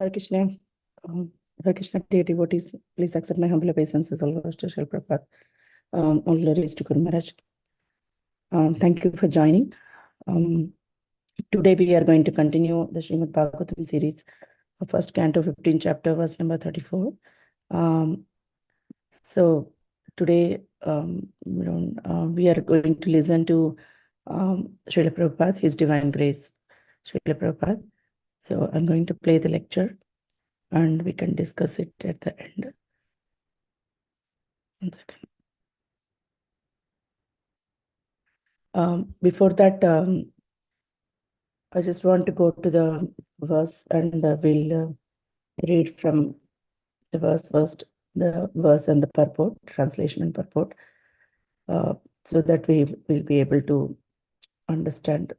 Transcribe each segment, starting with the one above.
Hare Krishna. Hare Krishna, dear devotees, please accept my humble obeisances, all to Srila Prabhupada. All glories to Guru Maharaj. Thank you for joining. Today we are going to continue the Srimad Bhagavatam series, first canto, 15th chapter, verse number 34. So today we are going to listen to Srila Prabhupada, His Divine Grace, Srila Prabhupada. So I'm going to play the lecture and we can discuss it at the end. 1 second. Before that, I just want to go to the verse and we'll read from the verse first, the verse and the purport, translation and purport, so that we will be able to understand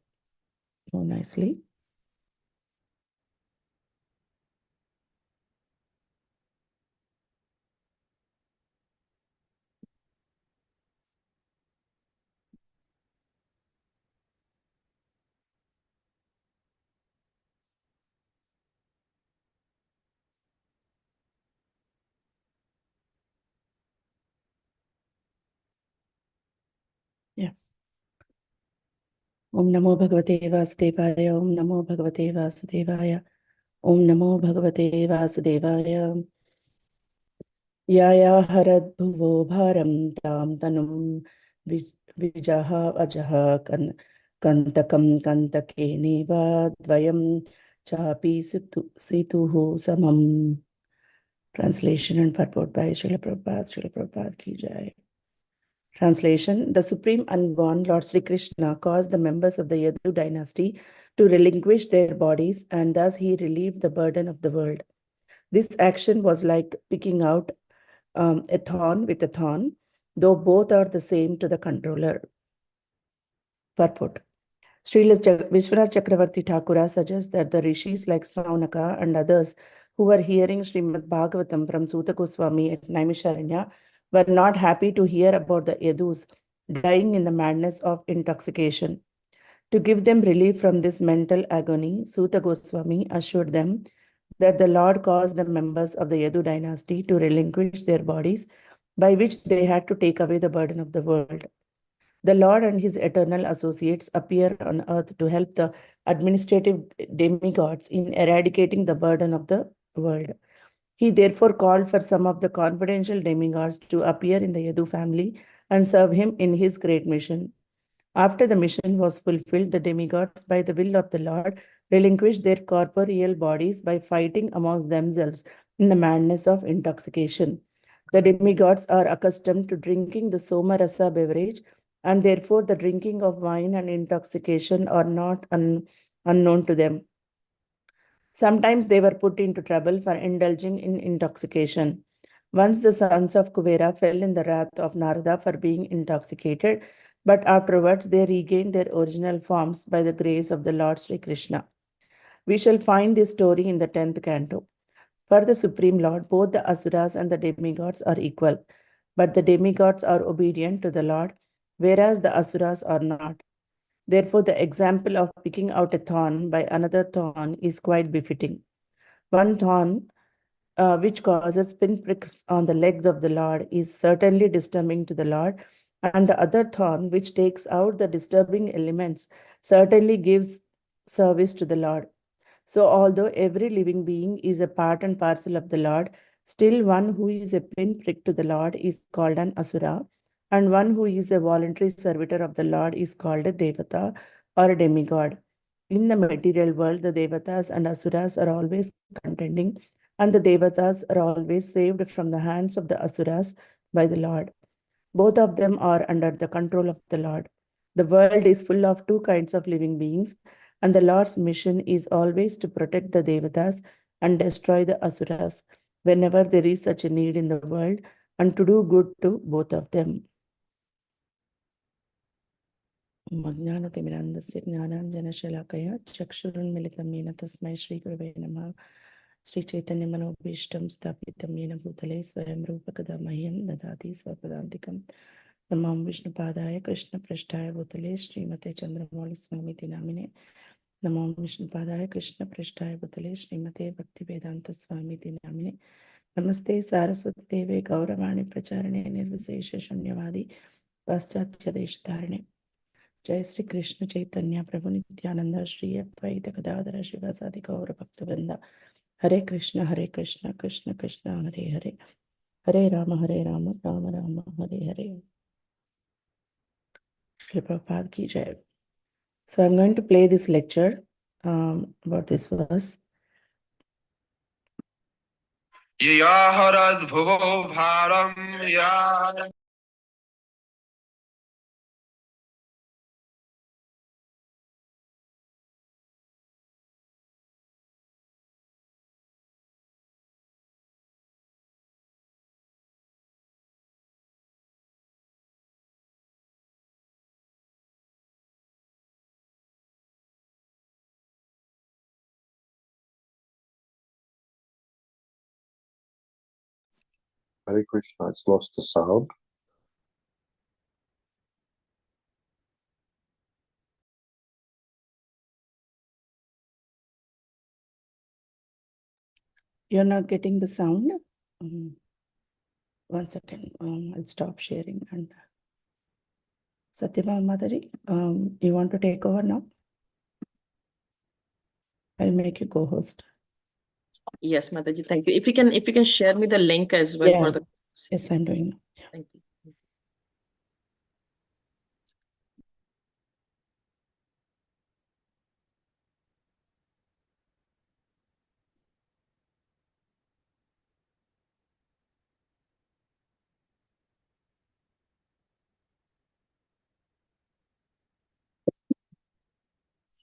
more nicely. Yeah. Om Namo Bhagavate Vasudevaya, Om Namo Bhagavate Vasudevaya, Om Namo Bhagavate Vasudevaya. Yaya harad bhuvo bharam tam tanum vijaha ajaha kantakam kantake neva dvayam chapi situhu samam. Translation and purport by Srila Prabhupada. Srila Prabhupada ki jai. Translation: The Supreme Unborn Lord Sri Krishna caused the members of the Yadu dynasty to relinquish their bodies, and thus he relieved the burden of the world. This action was like picking out a thorn with a thorn, though both are the same to the controller. Purport: Srila Vishwanath Chakravarti Thakura suggests that the rishis like Saunaka and others who were hearing Srimad Bhagavatam from Suta Goswami at Naimisharanya were not happy to hear about the Yadus dying in the madness of intoxication. To give them relief from this mental agony, Suta Goswami assured them that the Lord caused the members of the Yadu dynasty to relinquish their bodies, by which they had to take away the burden of the world. The Lord and his eternal associates appear on earth to help the administrative demigods in eradicating the burden of the world. He therefore called for some of the confidential demigods to appear in the Yadu family and serve him in his great mission. After the mission was fulfilled, the demigods, by the will of the Lord, relinquished their corporeal bodies by fighting amongst themselves in the madness of intoxication. The demigods are accustomed to drinking the Somarasa beverage, and therefore the drinking of wine and intoxication are not unknown to them. Sometimes they were put into trouble for indulging in intoxication. Once the sons of Kuvera fell in the wrath of Narada for being intoxicated, but afterwards they regained their original forms by the grace of the Lord Sri Krishna. We shall find this story in the 10th canto. For the Supreme Lord, both the Asuras and the demigods are equal, but the demigods are obedient to the Lord, whereas the Asuras are not. Therefore, the example of picking out a thorn by another thorn is quite befitting. One thorn which causes pinpricks on the legs of the Lord is certainly disturbing to the Lord, and the other thorn which takes out the disturbing elements certainly gives service to the Lord. So, although every living being is a part and parcel of the Lord, still one who is a pinprick to the Lord is called an Asura, and one who is a voluntary servitor of the Lord is called a Devata or a demigod. In the material world, the Devatas and Asuras are always contending, and the Devatas are always saved from the hands of the Asuras by the Lord. Both of them are under the control of the Lord. The world is full of two kinds of living beings, and the Lord's mission is always to protect the Devatas and destroy the Asuras whenever there is such a need in the world, and to do good to both of them. Majnanatimirandasya Gnananjanashalakaya Chakshurunmilitam Yena Tasmai Shri Gurave Namaha Shri Chaitanya Manobhishtam Sthapitam Yena Bhutale Swayam Rupakada Mahyam Dadati Swapadantikam Namam Vishnupadaya Krishna Prasthaya Bhutale Srimate Candramauli Swami Namine नमो विष्णुपादाय कृष्ण पृष्ठाय भूतले श्रीमते भक्ति वेदांत स्वामी नामिने नमस्ते सारस्वती देवे गौरवाणी प्रचारणे निर्विशेष शून्यवादी पाश्चात्य देशधारणे जय श्री कृष्ण चैतन्य प्रभु नित्यानंद श्री अद्वैत गदाधर शिवासादि गौर भक्त वृंदा हरे कृष्ण कृष्ण कृष्ण हरे हरे हरे राम राम राम हरे हरे। श्रील प्रभुपाद की जय। So I'm going to play this lecture about this verse. Yaharad bhuvo bharam yar. Hare Krishna, it's lost the sound. You're not getting the sound? One second, I'll stop sharing. And Satyabha Mataji, you want to take over now? I'll make you co-host. Yes, Mataji, thank you. If you can share me the link as well for the. Yes, I'm doing. Yeah. Thank you.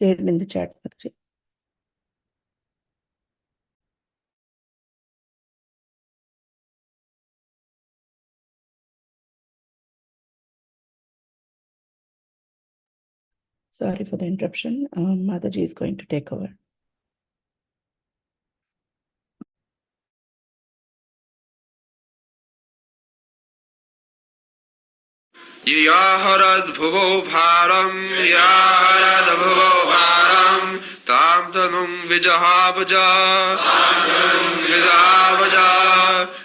Share it in the chat, Mataji. Sorry for the interruption. Mataji is going to take over. Yaharad bhuvo bharam yaharad bhuvo bharam tam tanum vijahavaja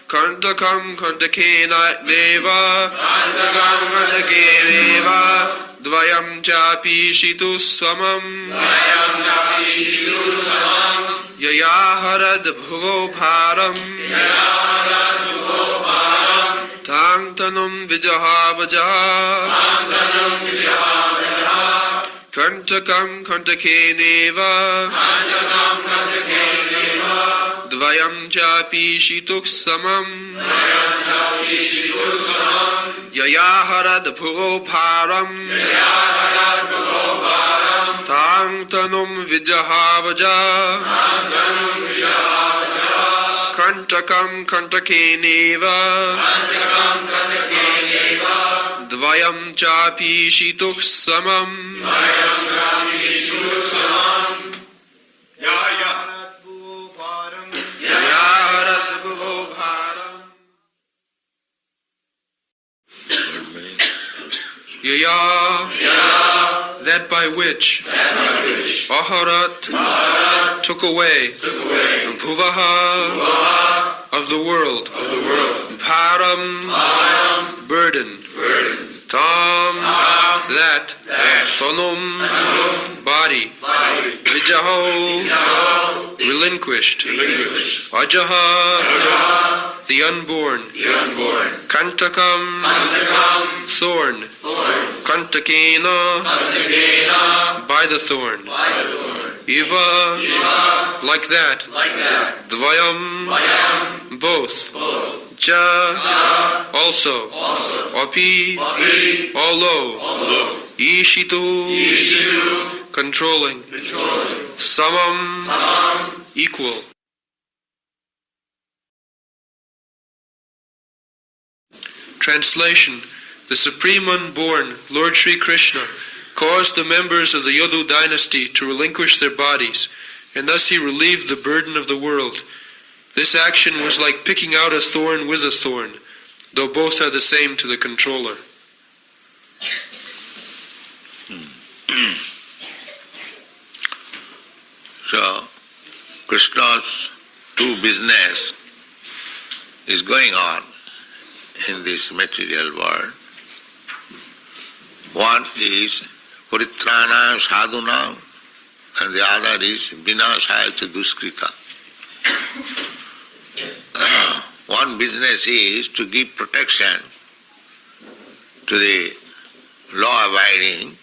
kantakam kantakena deva dvayam chapi shitu swamam yaharad bhuvo bharam Tang tanum vijahavaja Kantakam kantakeneva Dvayam chapi shituk samam Yayaharad bhuvo bharam Tang tanum vijahavaja Kantakam kantakeneva Dvayam chapi shituk samam Yayaharad bhuvo bharam Yaya that by which Aharat took away Bhuvaha of the world Param burden Tam that Tanum body Vijaho relinquished Ajaha the unborn Kantakam thorn Kantakena by the thorn Iva like that Dvayam both Ja also Api although Ishitu controlling Samam equal. Translation. The Supreme Unborn, Lord Sri Krishna, caused the members of the Yadu dynasty to relinquish their bodies, and thus he relieved the burden of the world. This action was like picking out a thorn with a thorn, though both are the same to the controller. So, Krishna's true business is going on in this material world. One is Paritrana Sadhuna and the other is Vinashaya Duskrita. One business is to give protection to the law-abiding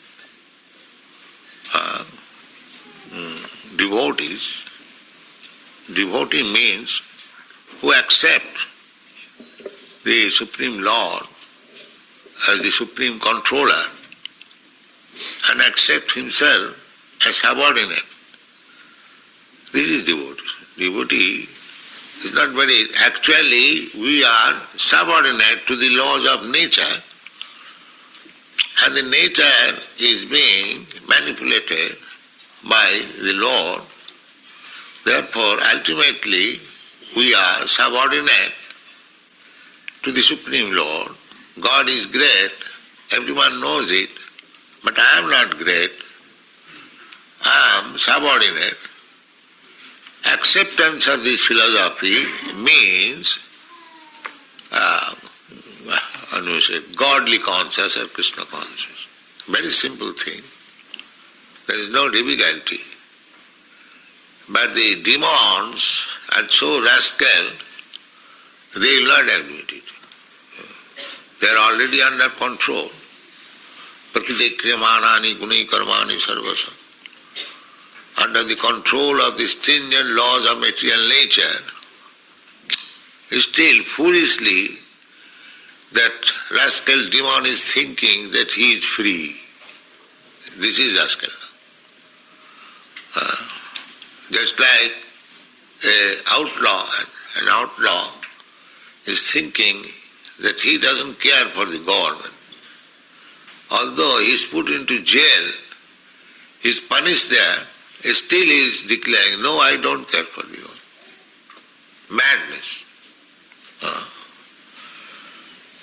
devotees. Devotee means who accept the Supreme Lord as the Supreme Controller and accept himself as subordinate. This is devotee. Devotee is not very... Actually, we are subordinate to the laws of nature, and the nature is being manipulated by the Lord. Therefore, ultimately, we are subordinate to the Supreme Lord. God is great, everyone knows it, but I am not great, I am subordinate. Acceptance of this philosophy means godly conscious or Krishna conscious. Very simple thing. There is no difficulty. But the demons are so rascal, they will not admit it. They are already under control. Prakriti kriyamanani gunai karmani sarvasa. Under the control of the stringent laws of material nature, still foolishly that rascal demon is thinking that he is free. This is rascal. Just like an outlaw is thinking that he doesn't care for the government. Although he is put into jail, he is punished there, still he is declaring, no, I don't care for the government. Madness.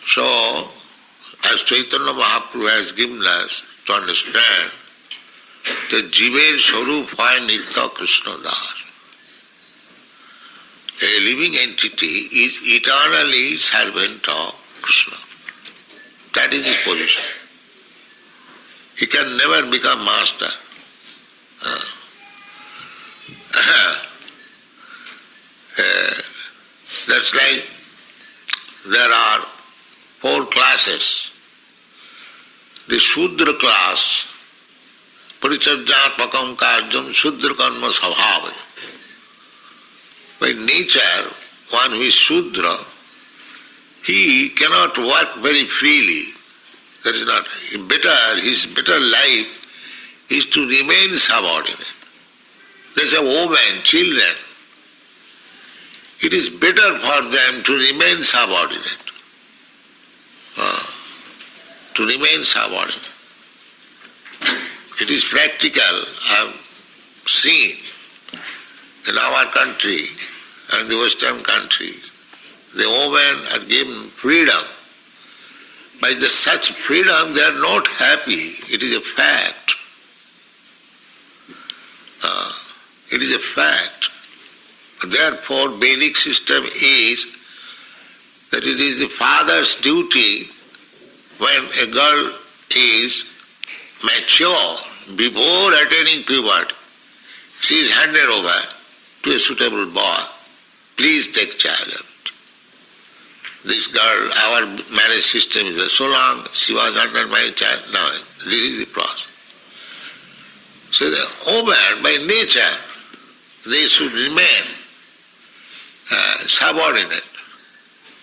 So, as Chaitanya Mahaprabhu has given us to understand that Jiver Swarup hai Nitya Krishna Das. A living entity is eternally servant of Krishna. That is his position. He can never become master. That's like there are 4 classes. The Shudra class, Parichajjatmakam Karjam Shudra Karma Svabhava. By nature, one who is Shudra, he cannot work very freely. That is not his better life is to remain subordinate. There's a woman, children. It is better for them to remain subordinate. To remain subordinate. It is practical. I have seen in our country and the Western countries, the women are given freedom. By such freedom they are not happy. It is a fact. It is a fact. Therefore, Vedic system is that it is the father's duty when a girl is mature, before attaining puberty, she is handed over to a suitable boy. Please take charge of it. This girl, our marriage system is so long, she was under my child. Now, this is the process. So the woman, by nature, they should remain subordinate.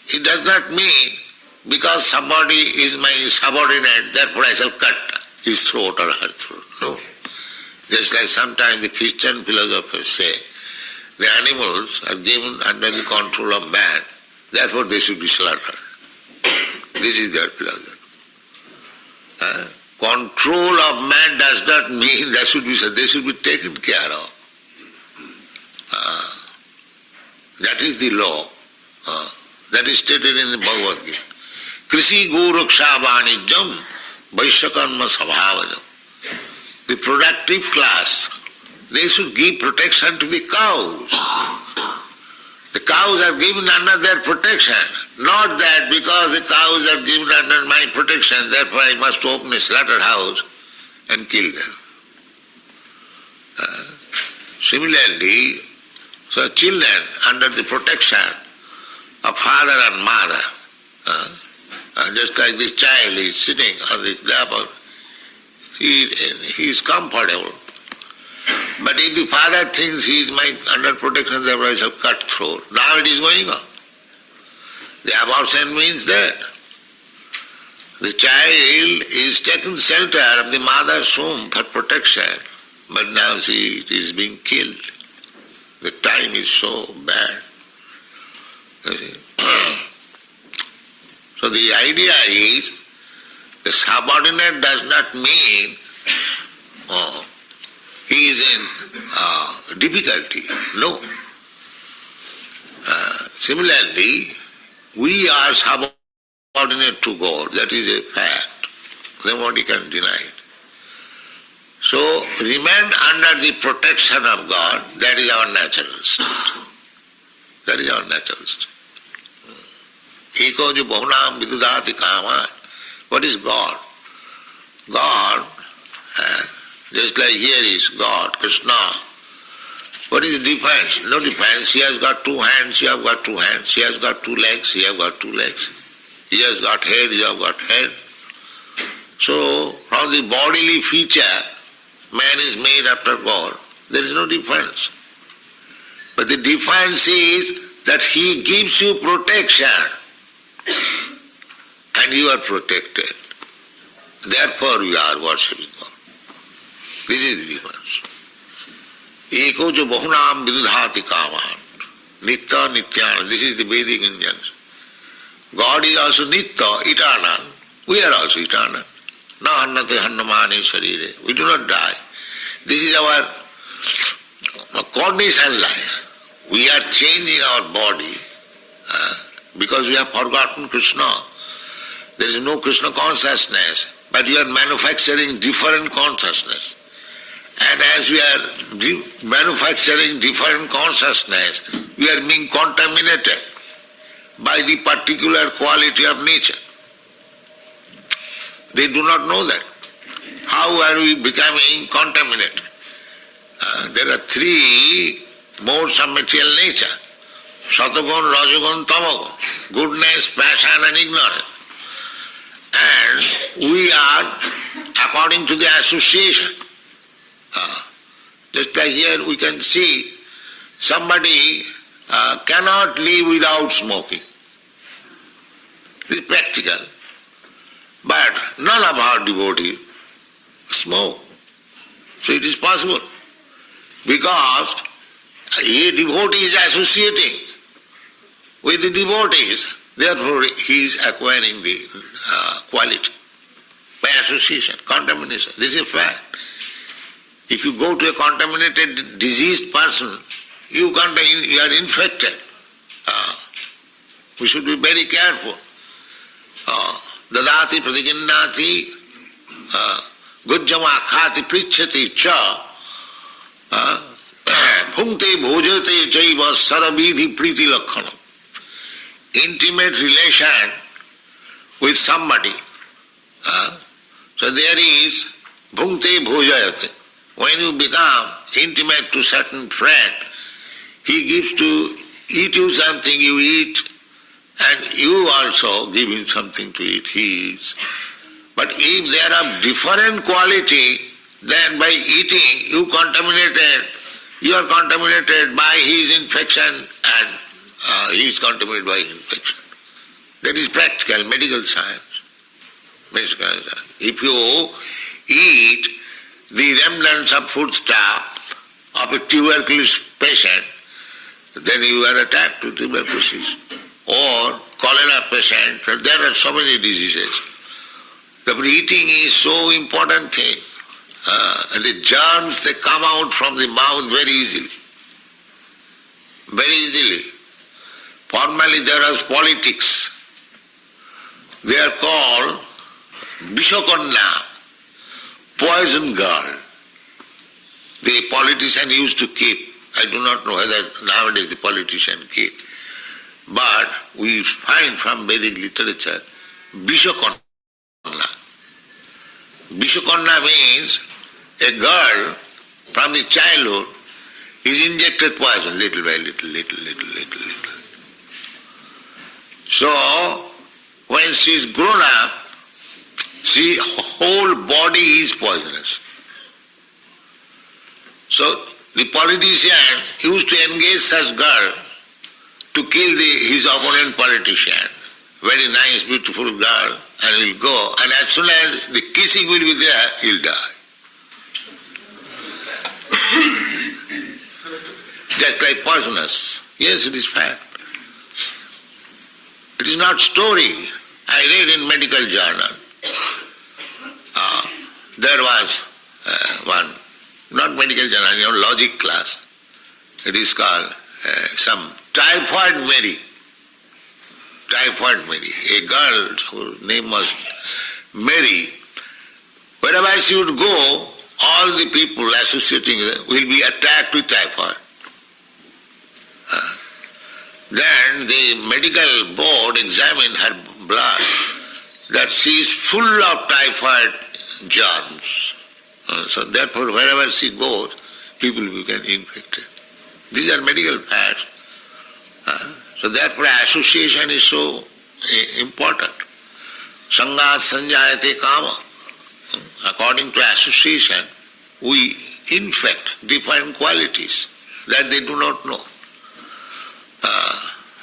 It does not mean because somebody is my subordinate, therefore I shall cut his throat or her throat. No. Just like sometimes the Christian philosophers say, the animals are given under the control of man, therefore they should be slaughtered. This is their philosophy. Control of man does not mean they should be taken care of. That is the law. That is stated in the Bhagavad Gita. Krishi Goraksha Vanijam Vaishyakarma Sabhavajam. The productive class, they should give protection to the cows. The cows are given under their protection, not that because the cows are given under my protection, therefore I must open a slaughterhouse and kill them. Similarly, so children under the protection of father and mother, just like this child is sitting on the lap of, he is comfortable. But if the father thinks he is under protection, therefore I shall cut throat. Now it is going on. The abortion means that. The child is taken shelter of the mother's womb for protection, but now see, it is being killed. The time is so bad. So the idea is, the subordinate does not mean he is in difficulty. No. Similarly, we are subordinate to God. That is a fact. Nobody can deny it. So, remain under the protection of God. That is our natural state. That is our natural state. Eko jo bahunam vidudati kama. What is God? God, just like here is God, Krishna. What is the difference? No difference. He has got two hands, you have got two hands. He has got two legs, he has got two legs. He has got head, you have got head. So, from the bodily feature, man is made after God. There is no difference. But the difference is that he gives you protection and you are protected. Therefore you are worshipping God. This is the difference. Eko jo bahunam vidudhati kaman. Nitya nityana. This is the Vedic injunction. God is also nitya, eternal. We are also eternal. Na hannate hannamani sharire. We do not die. This is our condition life. We are changing our body because we have forgotten Krishna. There is no Krishna consciousness, but we are manufacturing different consciousness. And as we are manufacturing different consciousness, we are being contaminated by the particular quality of nature. They do not know that. How are we becoming contaminated? There are three modes of material nature. Satagun, Rajagun, Tamagun. Goodness, passion and ignorance. And we are according to the association. Just like here we can see somebody cannot live without smoking. It is practical. But none of our devotees smoke. So it is possible. Because a devotee is associating with the devotees, therefore he is acquiring the quality by association, contamination. This is a fact. If you go to a contaminated, diseased person, you are infected. We should be very careful. Dadati pratiginnati gujjama khati prichhati cha bhungte bhojate chaiva saravidhi priti lakkhanam. Intimate relation with somebody. So there is bhungte bhojayate. When you become intimate to certain friend, he gives to eat you something, you eat, and you also give him something to eat, he eats. But if they are of different quality, then by eating you are contaminated by his infection and he is contaminated by infection. That is practical, medical science. If you eat the remnants of foodstuff of a tuberculosis patient, then you are attacked with tuberculosis. Or cholera patient, there are so many diseases. The eating is so important thing. And the germs, they come out from the mouth very easily. Very easily. Formerly there was politics. They are called Bishokanya, poison girl. the politician used to keep. I do not know whether nowadays the politician keep. But we find from Vedic literature, Vishakanna. Vishakanna means a girl from the childhood is injected poison little by little. So, when she is grown up, she whole body is poisonous. So, the politician used to engage such girl to kill his opponent politician. Very nice, beautiful girl, and will go. And as soon as the kissing will be there, he'll die. Just like poisonous. Yes, it is fact. It is not story. I read in medical journal. There was one, not medical journal, logic class. It is called some typhoid Mary. Typhoid Mary. A girl whose name was Mary. Wherever she would go, all the people associating with her will be attacked with typhoid. Then the medical board examined her blood, that she is full of typhoid germs. So therefore wherever she goes, people become infected. These are medical facts. So therefore association is so important. Sangat sanjayate kama. According to association, we infect different qualities that they do not know.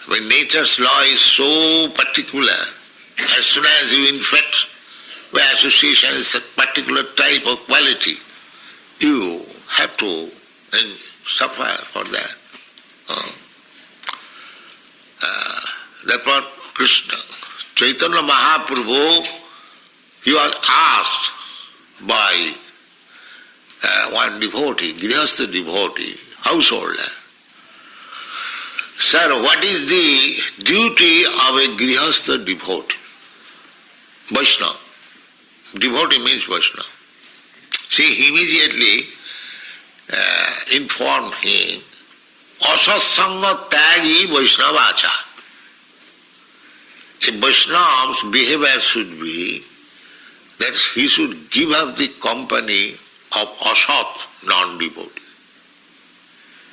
When nature's law is so particular, as soon as you infect by association is a particular type of quality, you have to suffer for that. Therefore Krishna, Chaitanya Mahaprabhu, he was asked by one devotee, Grihastha devotee, householder, Sir, what is the duty of a Grihastha devotee? Vaishnava. Devotee means Vaishnava. She immediately informed him, Asatsanga tagi Vaishnava achar. A Vaishnava's behavior should be that he should give up the company of asat, non-devotee.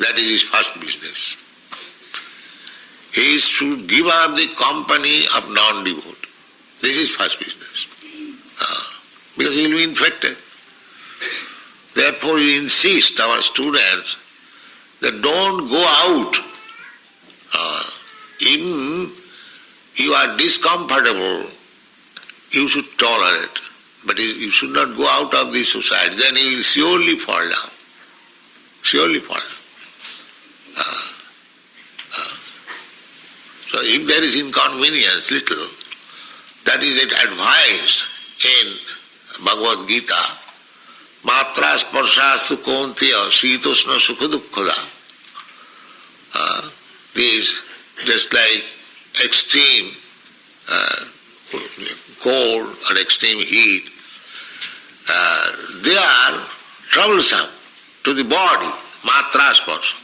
That is his first business. He should give up the company of non-devotee. This is first business. Because he will be infected. Therefore we insist our students that don't go out. Even you are discomfortable, you should tolerate. But you should not go out of the society, then you will surely fall down. Surely fall down. So if there is inconvenience little, that is advised in Bhagavad Gita, Matra sparshastu kontiya sitoshna sukhadukkhada. These, just like extreme cold or extreme heat, they are troublesome to the body, matra sparsha.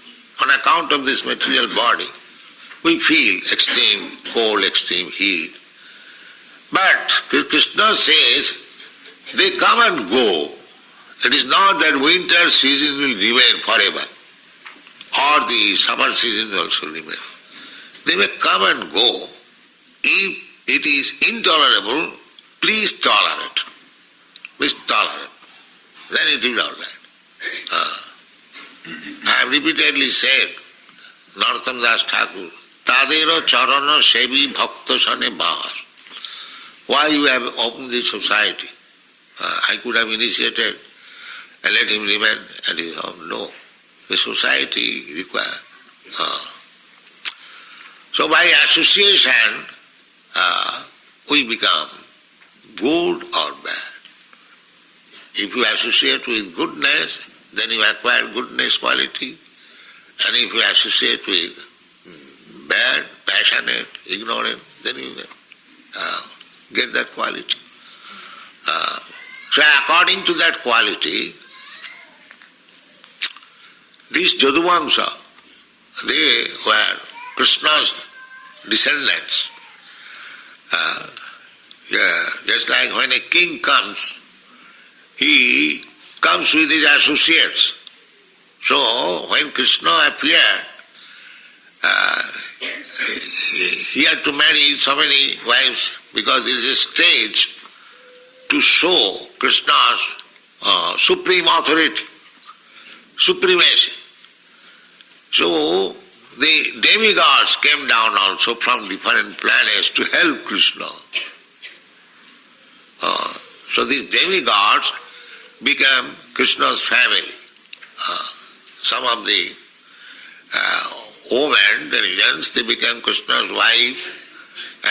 On account of this material body, we feel extreme cold, extreme heat. But Krishna says, they come and go. It is not that winter season will remain forever, or the summer season will also remain. They may come and go. If it is intolerable, please tolerate. Please tolerate. Then it will be all right. I have repeatedly said, Narottam Das Thakur, Tadero Charana Sevi Bhakta Sane Bahas. Why you have opened this society? I could have initiated and let him remain at his home. No. The society requires. So by association, we become good or bad. If you associate with goodness, then you acquire goodness quality. And if you associate with bad, passionate, ignorant, then you get that quality. So according to that quality, These Jaduvamsa, they were Krishna's descendants. Just like when a king comes, he comes with his associates. So when Krishna appeared, he had to marry so many wives because there is a stage to show Krishna's supreme authority, supremacy. So the demigods came down also from different planets to help Krishna. So these demigods became Krishna's family. Some of the women, the religions, they became Krishna's wife,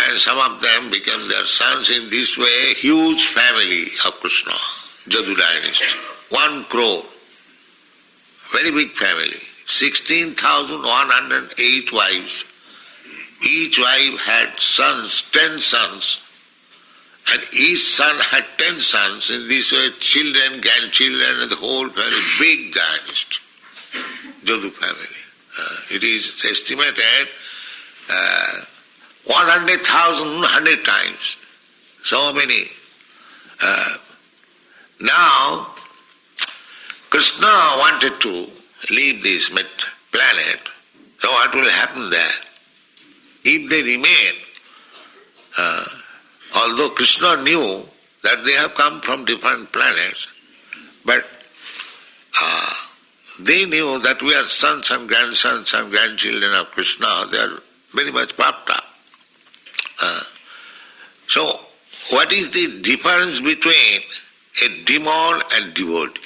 and some of them became their sons. In this way, huge family of Krishna, Jadu dynasty. 1 crore, very big family. 16,108 wives. Each wife had sons, 10 sons, and each son had 10 sons. In this way, children, grandchildren, and the whole family, big dynasty, Jadu family. It is estimated 100,000, 100 times. So many. Now, Krishna wanted to leave this planet. So what will happen there? If they remain, although Krishna knew that they have come from different planets, but they knew that we are sons and grandsons and grandchildren of Krishna. They are very much puffed up. So, what is the difference between a demon and devotee?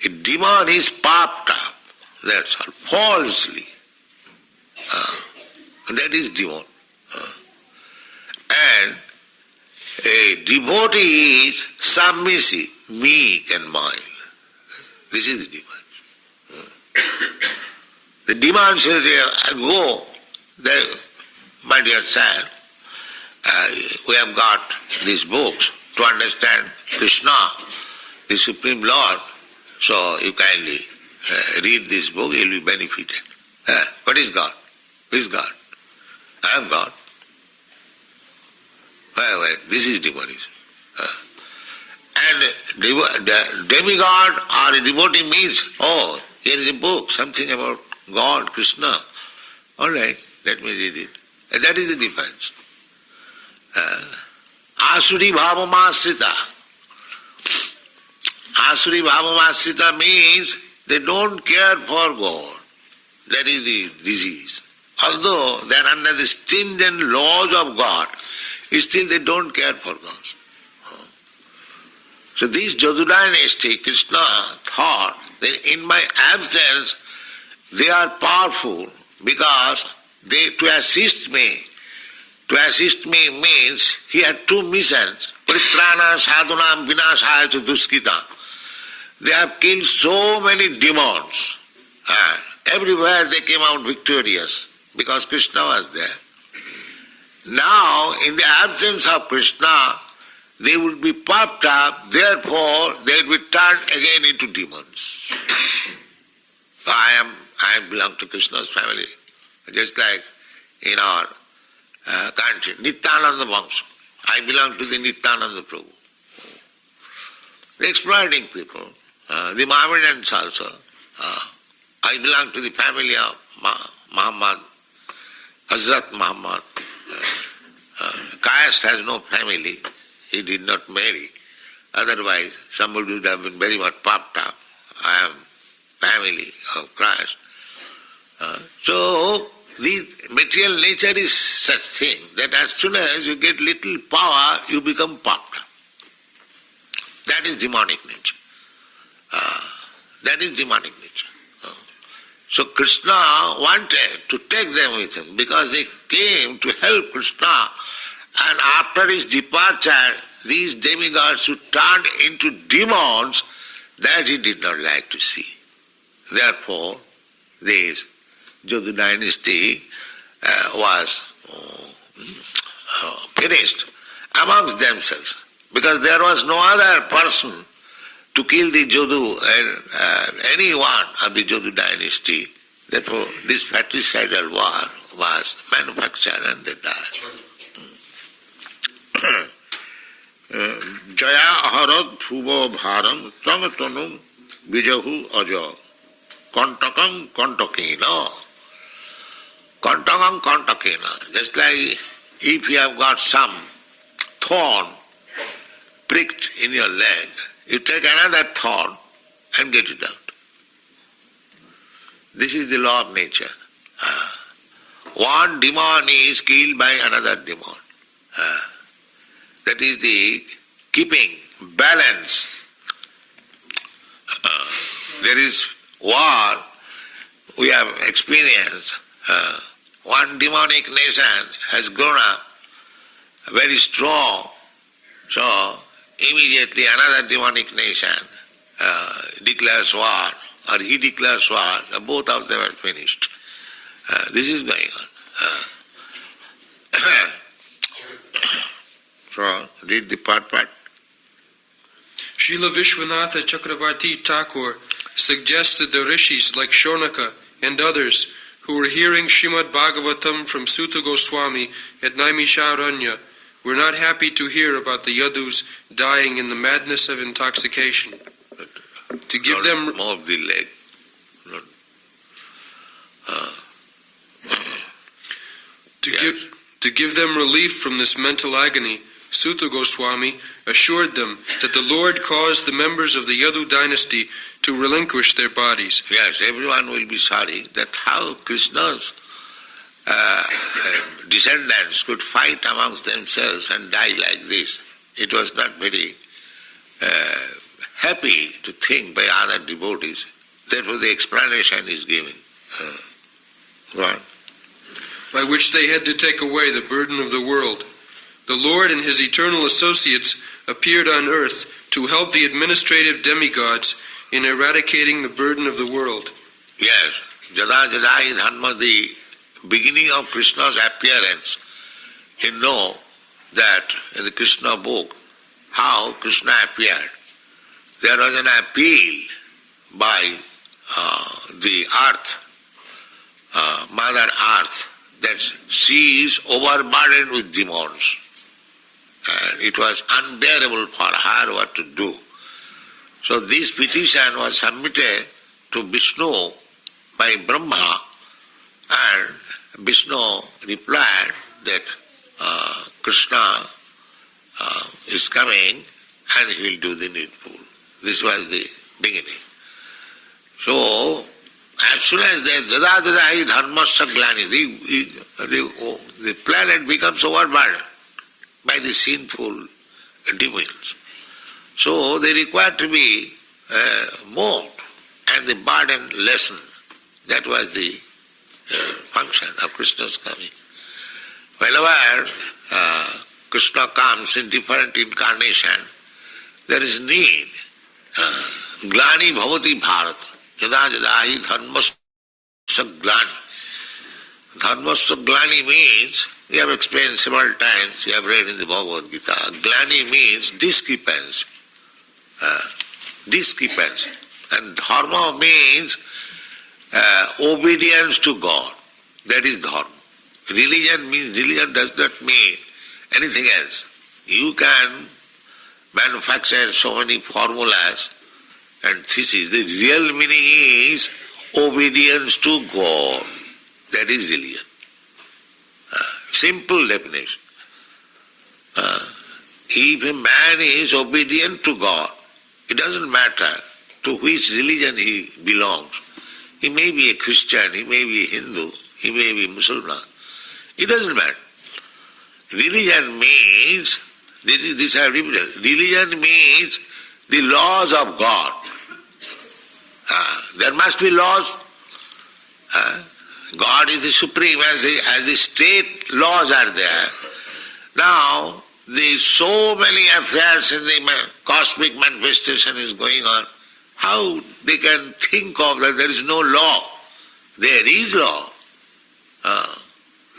A demon is puffed up, that's all, falsely. That is demon. And a devotee is submissive, meek and mild. This is the difference. The demon says, go, there, my dear sir, we have got these books to understand Krishna, the Supreme Lord, so you kindly read this book, you will be benefited. What is God? Who is God? I am God. Well, this is demonism. And demigod or a devotee means, oh, here is a book, something about God, Krishna. All right, let me read it. And that is the difference. Asuri bhavamasrita. Asuri bhavamasrita means they don't care for God. That is the disease. Although they are under the stringent laws of God, still they don't care for God. So this Jadu dynasty, Krishna thought that in my absence they are powerful because they to assist me. To assist me means he had 2 missions. Paritrana sadhunam vinashaya cha duskita. They have killed so many demons. Everywhere they came out victorious because Krishna was there. Now, in the absence of Krishna, they would be puffed up, therefore they would be turned again into demons. I belong to Krishna's family. Just like in our country, Nityananda Vamsa. I belong to the Nityananda Prabhu. The exploiting people, the Mohammedans also. I belong to the family of Muhammad, Hazrat Muhammad. Caste has no family. He did not marry. Otherwise, somebody would have been very much puffed up. I am family of Christ. So, the material nature is such thing that as soon as you get little power, you become puffed up. That is demonic nature. That is demonic nature. So Krishna wanted to take them with him because they came to help Krishna, and after his departure, these demigods who turned into demons, that he did not like to see. Therefore, this Jadu dynasty was finished amongst themselves because there was no other person to kill the Jadu and any one of the Jadu dynasty. Therefore, this fratricidal war was manufactured and they died. Jaya aharad bhuva bharang tangatanum vijahu aja kantakam kantakena. Kantakam kantakena. Just like if you have got some thorn pricked in your leg, you take another thorn and get it out. This is the law of nature. One demon is killed by another demon. That is the keeping balance. There is war we have experienced. One demonic nation has grown up very strong, so immediately another demonic nation declares war, or he declares war, both of them are finished. This is going on. So, read the part. Srila Vishwanatha Chakravarti Thakur suggested the rishis like Shonaka and others who were hearing Srimad Bhagavatam from Sutta Goswami at Naimisharanya were not happy to hear about the Yadus dying in the madness of intoxication. To give them move the leg. To give them relief from this mental agony, Sutta Goswami assured them that the Lord caused the members of the Yadu dynasty to relinquish their bodies. Yes, everyone will be sorry that how Krishna's descendants could fight amongst themselves and die like this. It was not very happy to think by other devotees. Therefore the explanation is given. What? By which they had to take away the burden of the world. The Lord and His eternal associates appeared on earth to help the administrative demigods in eradicating the burden of the world. Yes, Jada Jada Dharma, the beginning of Krishna's appearance. You know that in the Krishna book, how Krishna appeared. There was an appeal by the earth, Mother Earth, that she is overburdened with demons. And it was unbearable for her what to do. So this petition was submitted to Vishnu by Brahma, and Vishnu replied that Krishna is coming and he will do the needful. This was the beginning. So, as soon as the dharmasya glani, the planet becomes overburdened by the sinful demons. So they require to be moved and the burden lessened. That was the function of Krishna's coming. Whenever Krishna comes in different incarnation, there is need. Glani bhavati bharata. Jada jada hi dharmasya glani. Dharmasya glani means, we have explained several times, you have read in the Bhagavad Gita, glani means discrepancy. Discrepancy. And dharma means obedience to God. That is dharma. Religion does not mean anything else. You can manufacture so many formulas and theses. The real meaning is obedience to God. That is religion. Simple definition. If a man is obedient to God, it doesn't matter to which religion he belongs. He may be a Christian, he may be a Hindu, he may be a Muslim. It doesn't matter. Religion means, this I have repeated, religion means the laws of God. There must be laws. God is the supreme, as the state laws are there. Now, so many affairs in the cosmic manifestation is going on. How they can think of that there is no law? There is law.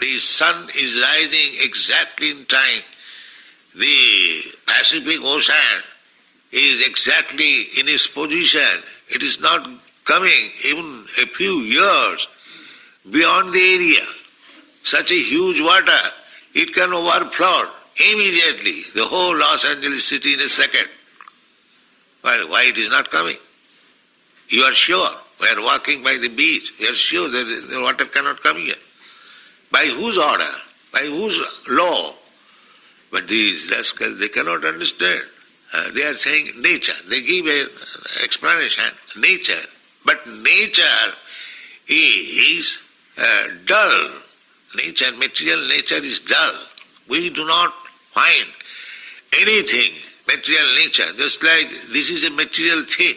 The sun is rising exactly in time. The Pacific Ocean is exactly in its position. It is not coming even a few years beyond the area. Such a huge water, it can overflow immediately the whole Los Angeles city in a second. Well, why it is not coming? You are sure. We are walking by the beach. We are sure that the water cannot come here. By whose order? By whose law? But these rascals, they cannot understand. They are saying nature. They give an explanation, nature. But nature is dull. Nature, material nature is dull. We do not find anything, material nature, just like this is a material thing.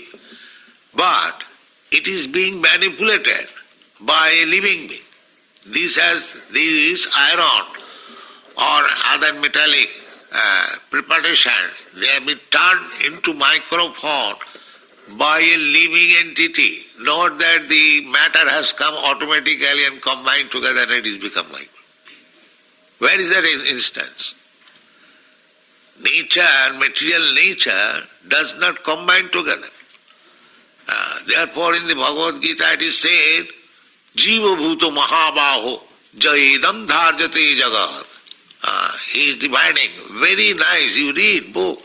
But it is being manipulated by a living being. This iron or other metallic preparation, they have been turned into microphone by a living entity. Not that the matter has come automatically and combined together and it has become microphone. Where is that instance? Nature, material nature does not combine together. Therefore in the Bhagavad Gita it is said, Jiva bhuto mahabaho jaidam dharjate jagat. He is dividing. Very nice, you read book.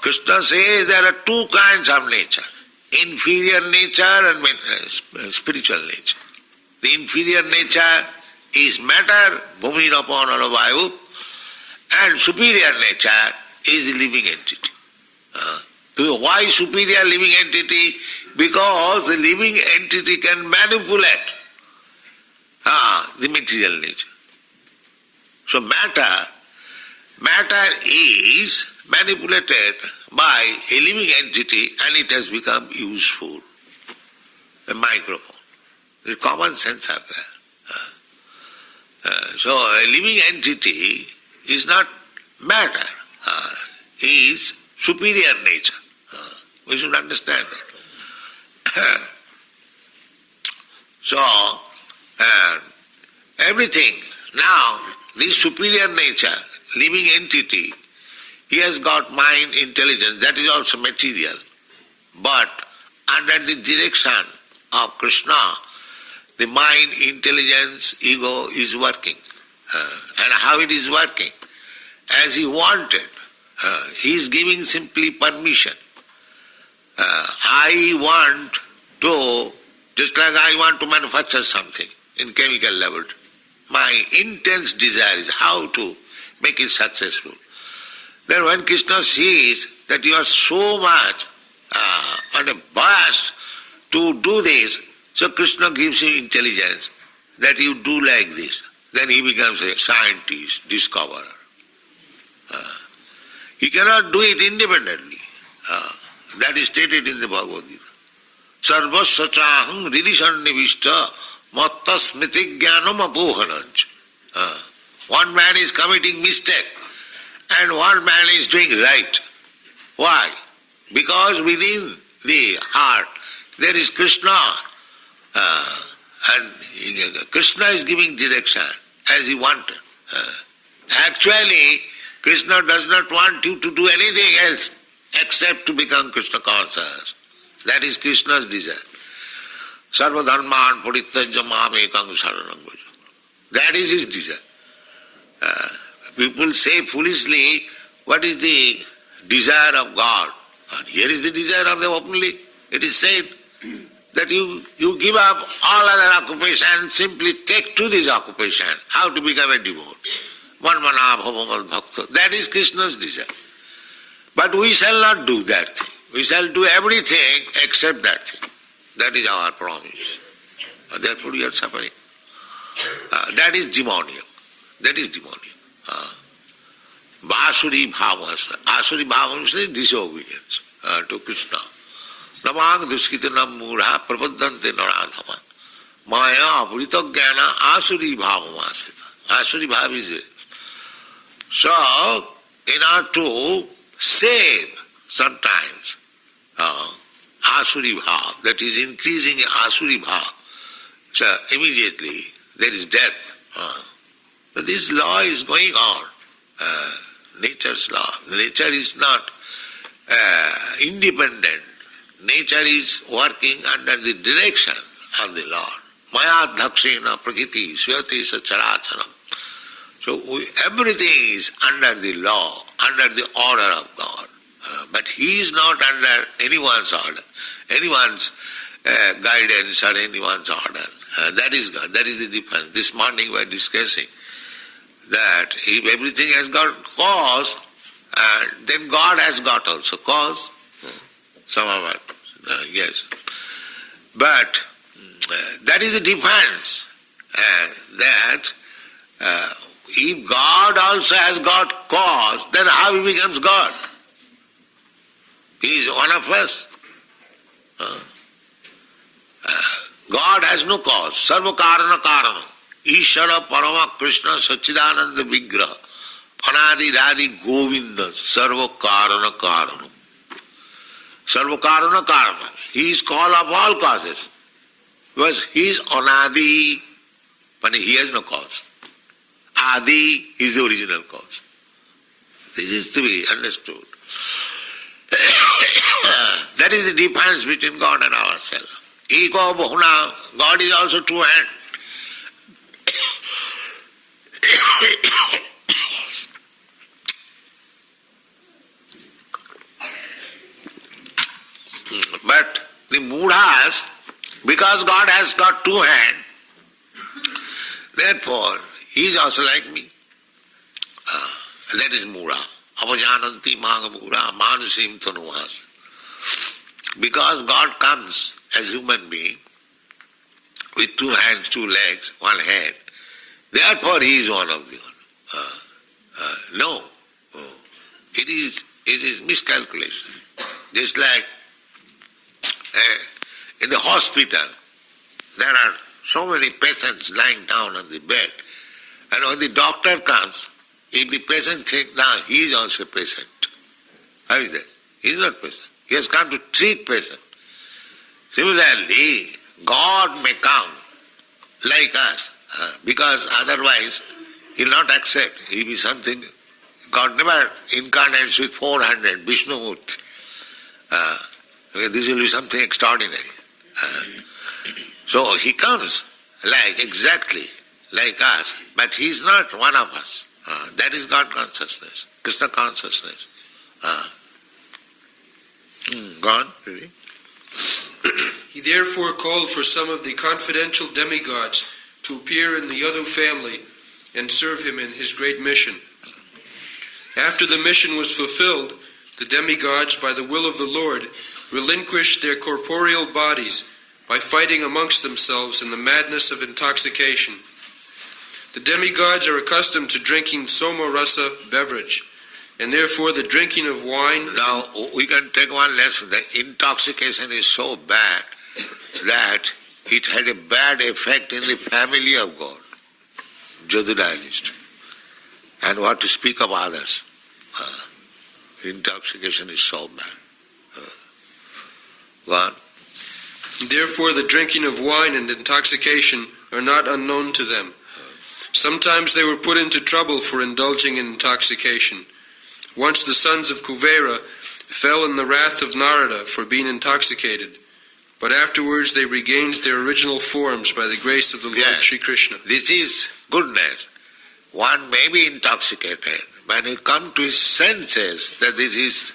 Krishna says there are two kinds of nature. Inferior nature and spiritual nature. The inferior nature is matter, bhumi rapon vayu, and superior nature is the living entity. Why superior living entity? Because the living entity can manipulate the material nature. So matter is manipulated by a living entity and it has become useful. A microphone. The common sense affair. So a living entity is not matter, is superior nature. We should understand that. So, everything, now, this superior nature, living entity, he has got mind, intelligence, that is also material. But under the direction of Krishna, the mind, intelligence, ego is working. And how it is working? As he wanted. He is giving simply permission. I want to, just like I want to manufacture something in chemical laboratory. My intense desire is how to make it successful. Then when Krishna sees that you are so much on a burst to do this, so Krishna gives him intelligence that you do like this. Then he becomes a scientist, discoverer. He cannot do it independently. That is stated in the Bhagavad Gita. Sarvasya chaham ridisannivishta matta smriti jnanam apohananch. One man is committing mistake and one man is doing right. Why? Because within the heart there is Krishna. And Krishna is giving direction as he wanted. Actually, Krishna does not want you to do anything else except to become Krishna conscious. That is Krishna's desire. Sarva dharman parityajya mam ekam saranam bhaja. That is his desire. People say foolishly, what is the desire of God? And here is the desire of the openly. It is said that you give up all other occupation, simply take to this occupation, how to become a devotee. Manmana bhavamal bhakta. That is Krishna's desire. But we shall not do that thing. We shall do everything except that thing. That is our promise. Therefore we are suffering. That is demoniac. That is demoniac. Vasuri bhavas. Asuri bhavas is disobedience to Krishna. Namang duskitanam mudha prapaddante naradhama. Maya purita jnana asuri bhavamasita. Asuri bhav is it. So, in order to save sometimes asuri bhav, that is increasing asuri bhav, so immediately there is death. But this law is going on, nature's law. Nature is not independent. Nature is working under the direction of the Lord. Maya dhakshena prakriti swati sacharacharam. So everything is under the law, under the order of God. But He is not under anyone's order, anyone's guidance or anyone's order. That is God. That is the difference. This morning we are discussing that if everything has got cause, then God has got also cause. Some of us, yes. But that is the difference. That if God also has got cause, then how He becomes God? He is one of us. God has no cause. Sarva karana karana. Ishara parama Krishna Sachidananda Vigraha. Anadi Radhi Govinda. Sarva karana karana. Sarva karana karana. He is cause of all causes. Because He is Anadi, but He has no cause. Adi is the original cause. This is to be understood. That is the difference between God and ourselves. Ego bahuna, God is also two hands. But the mudhas, because God has got two hands, therefore He is also like me. That is mudha. Avajananti magamura manusim tanuhas. Because God comes as human being with two hands, two legs, one head, therefore He is one of the one. No. It is miscalculation. Just like in the hospital, there are so many patients lying down on the bed, and when the doctor comes, if the patient thinks, now he is also a patient. How is that? He is not patient. He has come to treat patient. Similarly, God may come like us, because otherwise He will not accept. He will be something. God never incarnates with 400 Vishnumurti. This will be something extraordinary. So He comes exactly like us, but He is not one of us. That is God consciousness, Krishna consciousness. Go on, really? He therefore called for some of the confidential demigods to appear in the Yadu family and serve Him in His great mission. After the mission was fulfilled, the demigods, by the will of the Lord, relinquished their corporeal bodies by fighting amongst themselves in the madness of intoxication. The demigods are accustomed to drinking soma rasa beverage, and therefore the drinking of wine... Now, we can take one lesson. The intoxication is so bad that it had a bad effect in the family of God, Yadu dynasty. And what to speak of others. Intoxication is so bad. Go on. Therefore the drinking of wine and intoxication are not unknown to them. Sometimes they were put into trouble for indulging in intoxication. Once the sons of Kuvera fell in the wrath of Narada for being intoxicated, but afterwards they regained their original forms by the grace of the Lord Sri Krishna. This is goodness. One may be intoxicated, when he comes to his senses that this is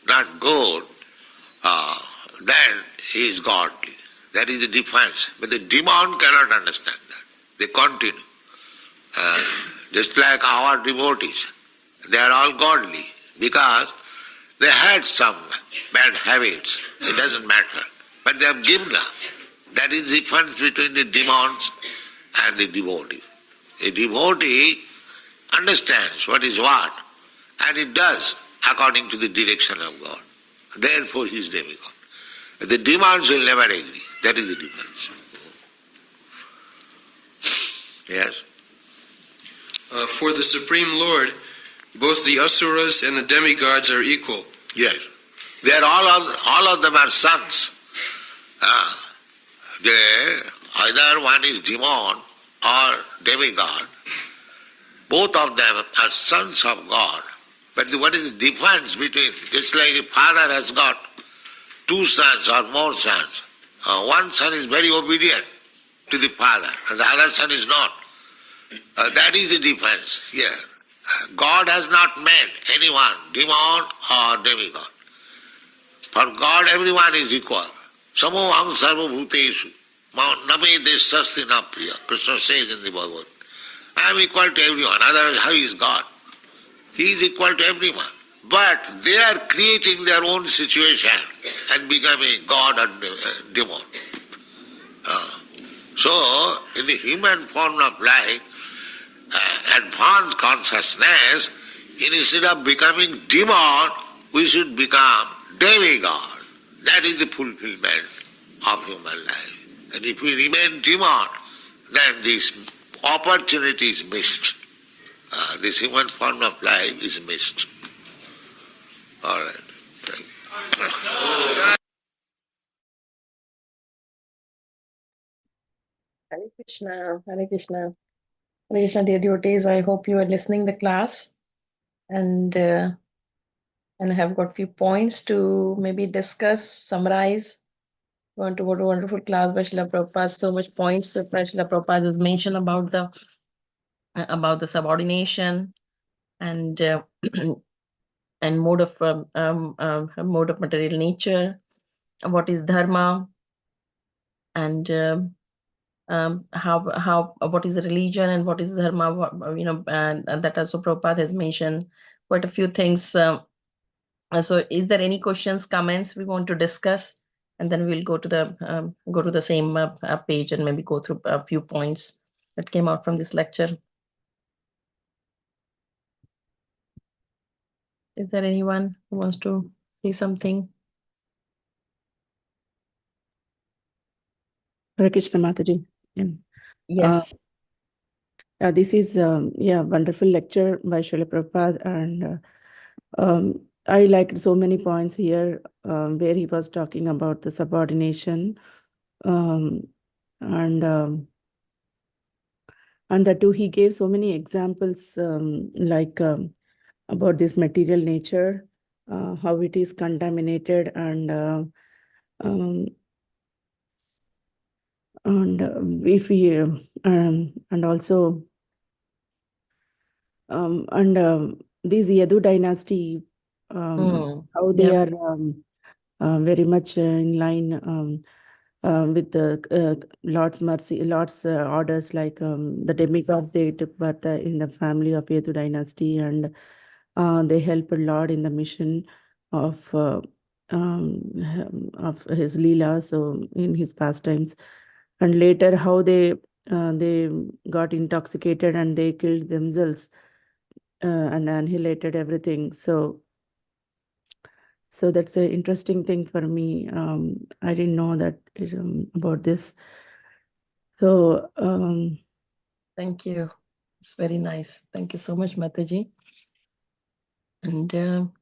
not good, then he is godly. That is the difference. But the demon cannot understand that. They continue. Just like our devotees, they are all godly because they had some bad habits. It doesn't matter. But they have given up. That is the difference between the demons and the devotee. A devotee understands what is what, and it does according to the direction of God. Therefore he is demigod. The demons will never agree. That is the difference. Yes? For the Supreme Lord, both the asuras and the demigods are equal. Yes. They are all of them are sons. Either one is demon or demigod. Both of them are sons of God. But what is the difference between, it's like a father has got two sons or more sons. One son is very obedient to the father and the other son is not. That is the difference here. God has not made anyone demon or demigod. For God everyone is equal. Samoham sarva bhuteshu name deshasti na priya. Krishna says in the Bhagavad. I am equal to everyone. Otherwise how is God? He is equal to everyone. But they are creating their own situation and becoming God or demon. So, in the human form of life, advanced consciousness, instead of becoming demon, we should become demigod. That is the fulfillment of human life. And if we remain demon, then this opportunity is missed. This human form of life is missed. All right. Thank you. Hare Krishna, Hare Krishna. Hare Krishna, dear devotees. I hope you are listening the class and have got few points to maybe discuss, summarize. What a wonderful class by Srila Prabhupada. So much points by Srila Prabhupada has mentioned about the subordination and and mode of material nature. What is dharma and how what is religion and what is dharma, and that also Prabhupada has mentioned quite a few things. So is there any questions, comments we want to discuss, and then we'll go to the same page and maybe go through a few points that came out from this lecture. Is there anyone who wants to say something? Hare Krishna Mataji. Yeah. Yes. This is wonderful lecture by Srila Prabhupada, and I liked so many points here where he was talking about the subordination, and that too he gave so many examples about this material nature, how it is contaminated, and if we and also these Yadu dynasty, how they Yep. are very much in line with the Lord's mercy, Lord's orders, like the demigod, they took birth in the family of Yadu dynasty, and they helped Lord in the mission of his Leela, so in his pastimes. And later how they got intoxicated and they killed themselves and annihilated everything. So that's an interesting thing for me. I didn't know that about this. So Thank you. It's very nice. Thank you so much, Mataji. And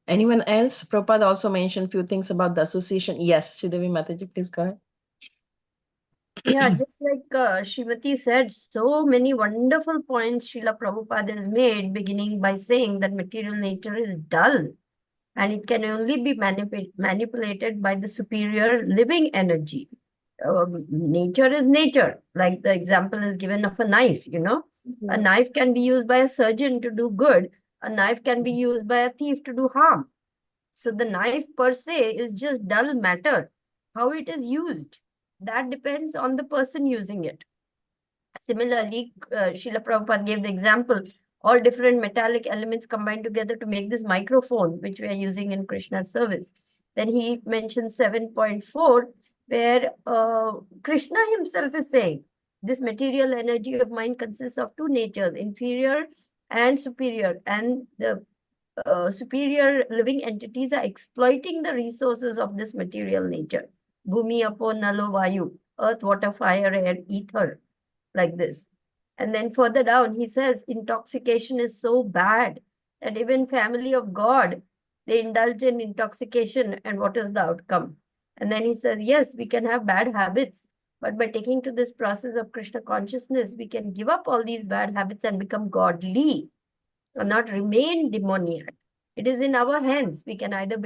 anyone else? Prabhupada also mentioned a few things about the association. Yes, Sridevi Mataji, please go ahead. Yeah, just like Shrimati said, so many wonderful points Srila Prabhupada has made, beginning by saying that material nature is dull and it can only be manipulated by the superior living energy. Nature is nature, like the example is given of a knife, A knife can be used by a surgeon to do good, a knife can be used by a thief to do harm. So the knife per se is just dull matter. How it is used, that depends on the person using it. Similarly, Srila Prabhupada gave the example, all different metallic elements combined together to make this microphone, which we are using in Krishna's service. Then he mentioned 7.4, where Krishna himself is saying, this material energy of mind consists of two natures, inferior and superior. And the superior living entities are exploiting the resources of this material nature. Bhumi, Apo, Nalo, Vayu, earth, water, fire, air, ether, like this. And then further down, he says, intoxication is so bad that even family of God, they indulge in intoxication, and what is the outcome? And then he says, yes, we can have bad habits, but by taking to this process of Krishna consciousness, we can give up all these bad habits and become godly, or not remain demoniac. It is in our hands. We can either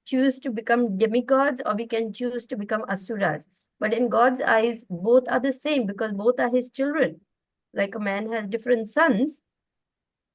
choose to become demigods, or we can choose to become asuras. But in God's eyes, both are the same, because both are his children. Like a man has different sons,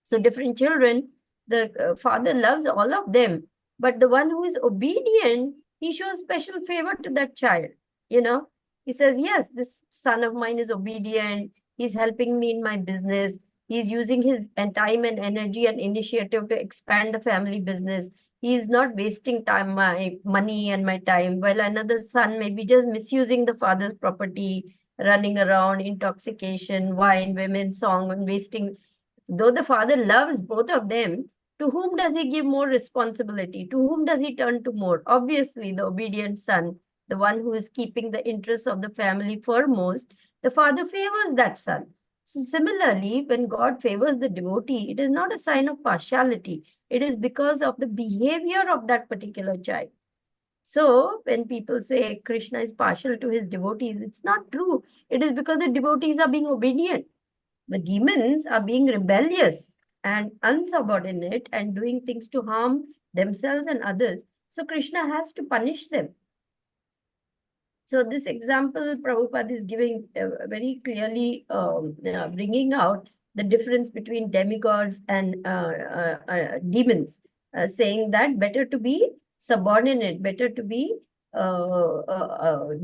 so different children, the father loves all of them. But the one who is obedient, he shows special favor to that child. You know, he says, yes, this son of mine is obedient. He's helping me in my business. He's using his time and energy and initiative to expand the family business. He is not wasting time, my money and my time. While another son may be just misusing the father's property, running around, intoxication, wine, women, song, and wasting. Though the father loves both of them, to whom does he give more responsibility? To whom does he turn to more? Obviously, the obedient son, the one who is keeping the interests of the family foremost, the father favors that son. So similarly, when God favors the devotee, it is not a sign of partiality. It is because of the behavior of that particular child. So when people say Krishna is partial to his devotees, it's not true. It is because the devotees are being obedient. The demons are being rebellious and unsubordinate and doing things to harm themselves and others. So Krishna has to punish them. So this example Prabhupada is giving very clearly, bringing out the difference between demigods and demons, saying that better to be subordinate, better to be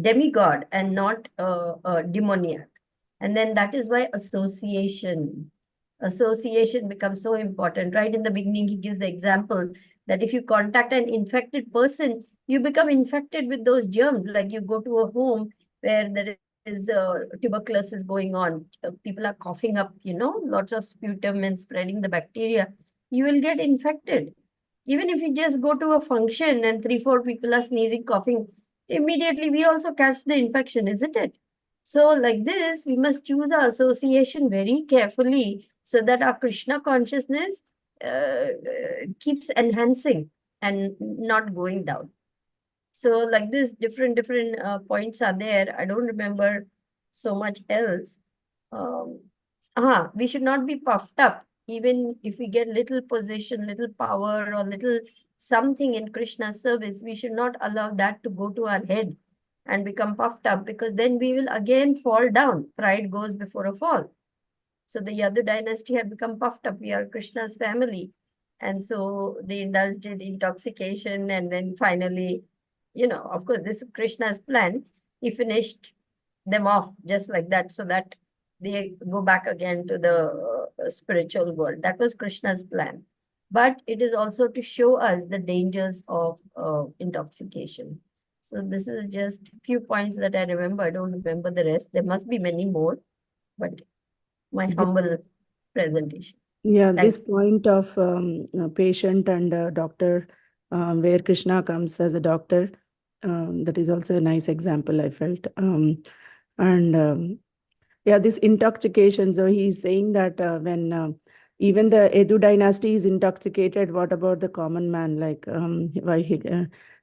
demigod and not demoniac. And then that is why association becomes so important. Right in the beginning, he gives the example that if you contact an infected person, you become infected with those germs. Like you go to a home where there is tuberculosis going on. People are coughing up, lots of sputum and spreading the bacteria. You will get infected. Even if you just go to a function and 3-4 people are sneezing, coughing, immediately we also catch the infection, isn't it? So like this, we must choose our association very carefully so that our Krishna consciousness keeps enhancing and not going down. So like this, different points are there. I don't remember so much else. We should not be puffed up. Even if we get little position, little power, or little something in Krishna's service, we should not allow that to go to our head and become puffed up, because then we will again fall down. Pride goes before a fall. So the Yadu dynasty had become puffed up. We are Krishna's family. And so they indulged in intoxication, and then finally, of course, this is Krishna's plan. He finished them off just like that, so that they go back again to the spiritual world. That was Krishna's plan. But it is also to show us the dangers of intoxication. So this is just a few points that I remember. I don't remember the rest. There must be many more, but my humble presentation. Yeah, Thanks. this point of patient and doctor, where Krishna comes as a doctor, that is also a nice example, I felt. Yeah, this intoxication. So he's saying that when even the Edu dynasty is intoxicated, what about the common man? Like, why he?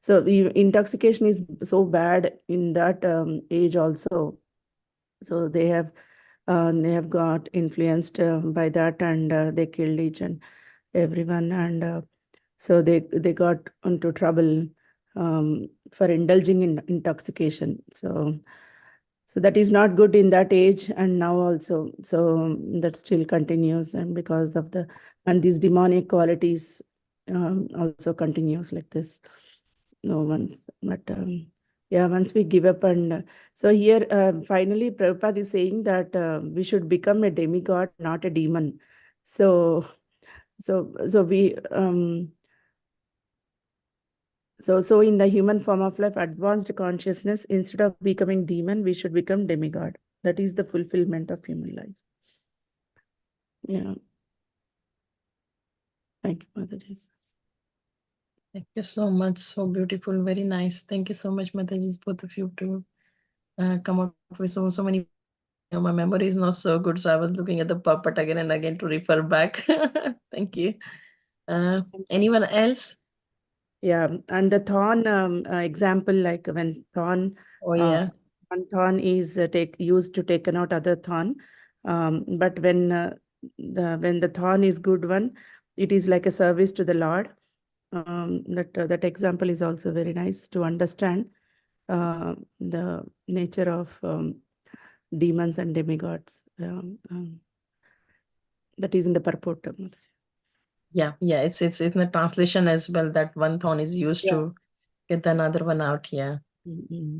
So intoxication is so bad in that age also. So they have got influenced by that, and they killed each and everyone, and so they got into trouble for indulging in intoxication. So that is not good in that age, and now also. So that still continues, and because of these demonic qualities also continues like this. No one's, but yeah, once we give up, and so here finally Prabhupada is saying that we should become a demigod, not a demon. So we so in the human form of life, advanced consciousness, instead of becoming demon, we should become demigod. That is the fulfillment of human life. Yeah. Thank you, Mataji. Thank you so much. So beautiful. Very nice. Thank you so much, Mataji, both of you, to come up with so many. My memory is not so good, so I was looking at the puppet again and again to refer back. Thank you. Anyone else? Yeah, and the thorn example, like when thorn, Oh yeah. one thorn is used to taken out other thorn, but when the thorn is good one, it is like a service to the Lord. That example is also very nice to understand the nature of demons and demigods. That is in the purport. Yeah, it's in the translation as well, that one thorn is used Yeah. to get another one out here. Mm-hmm.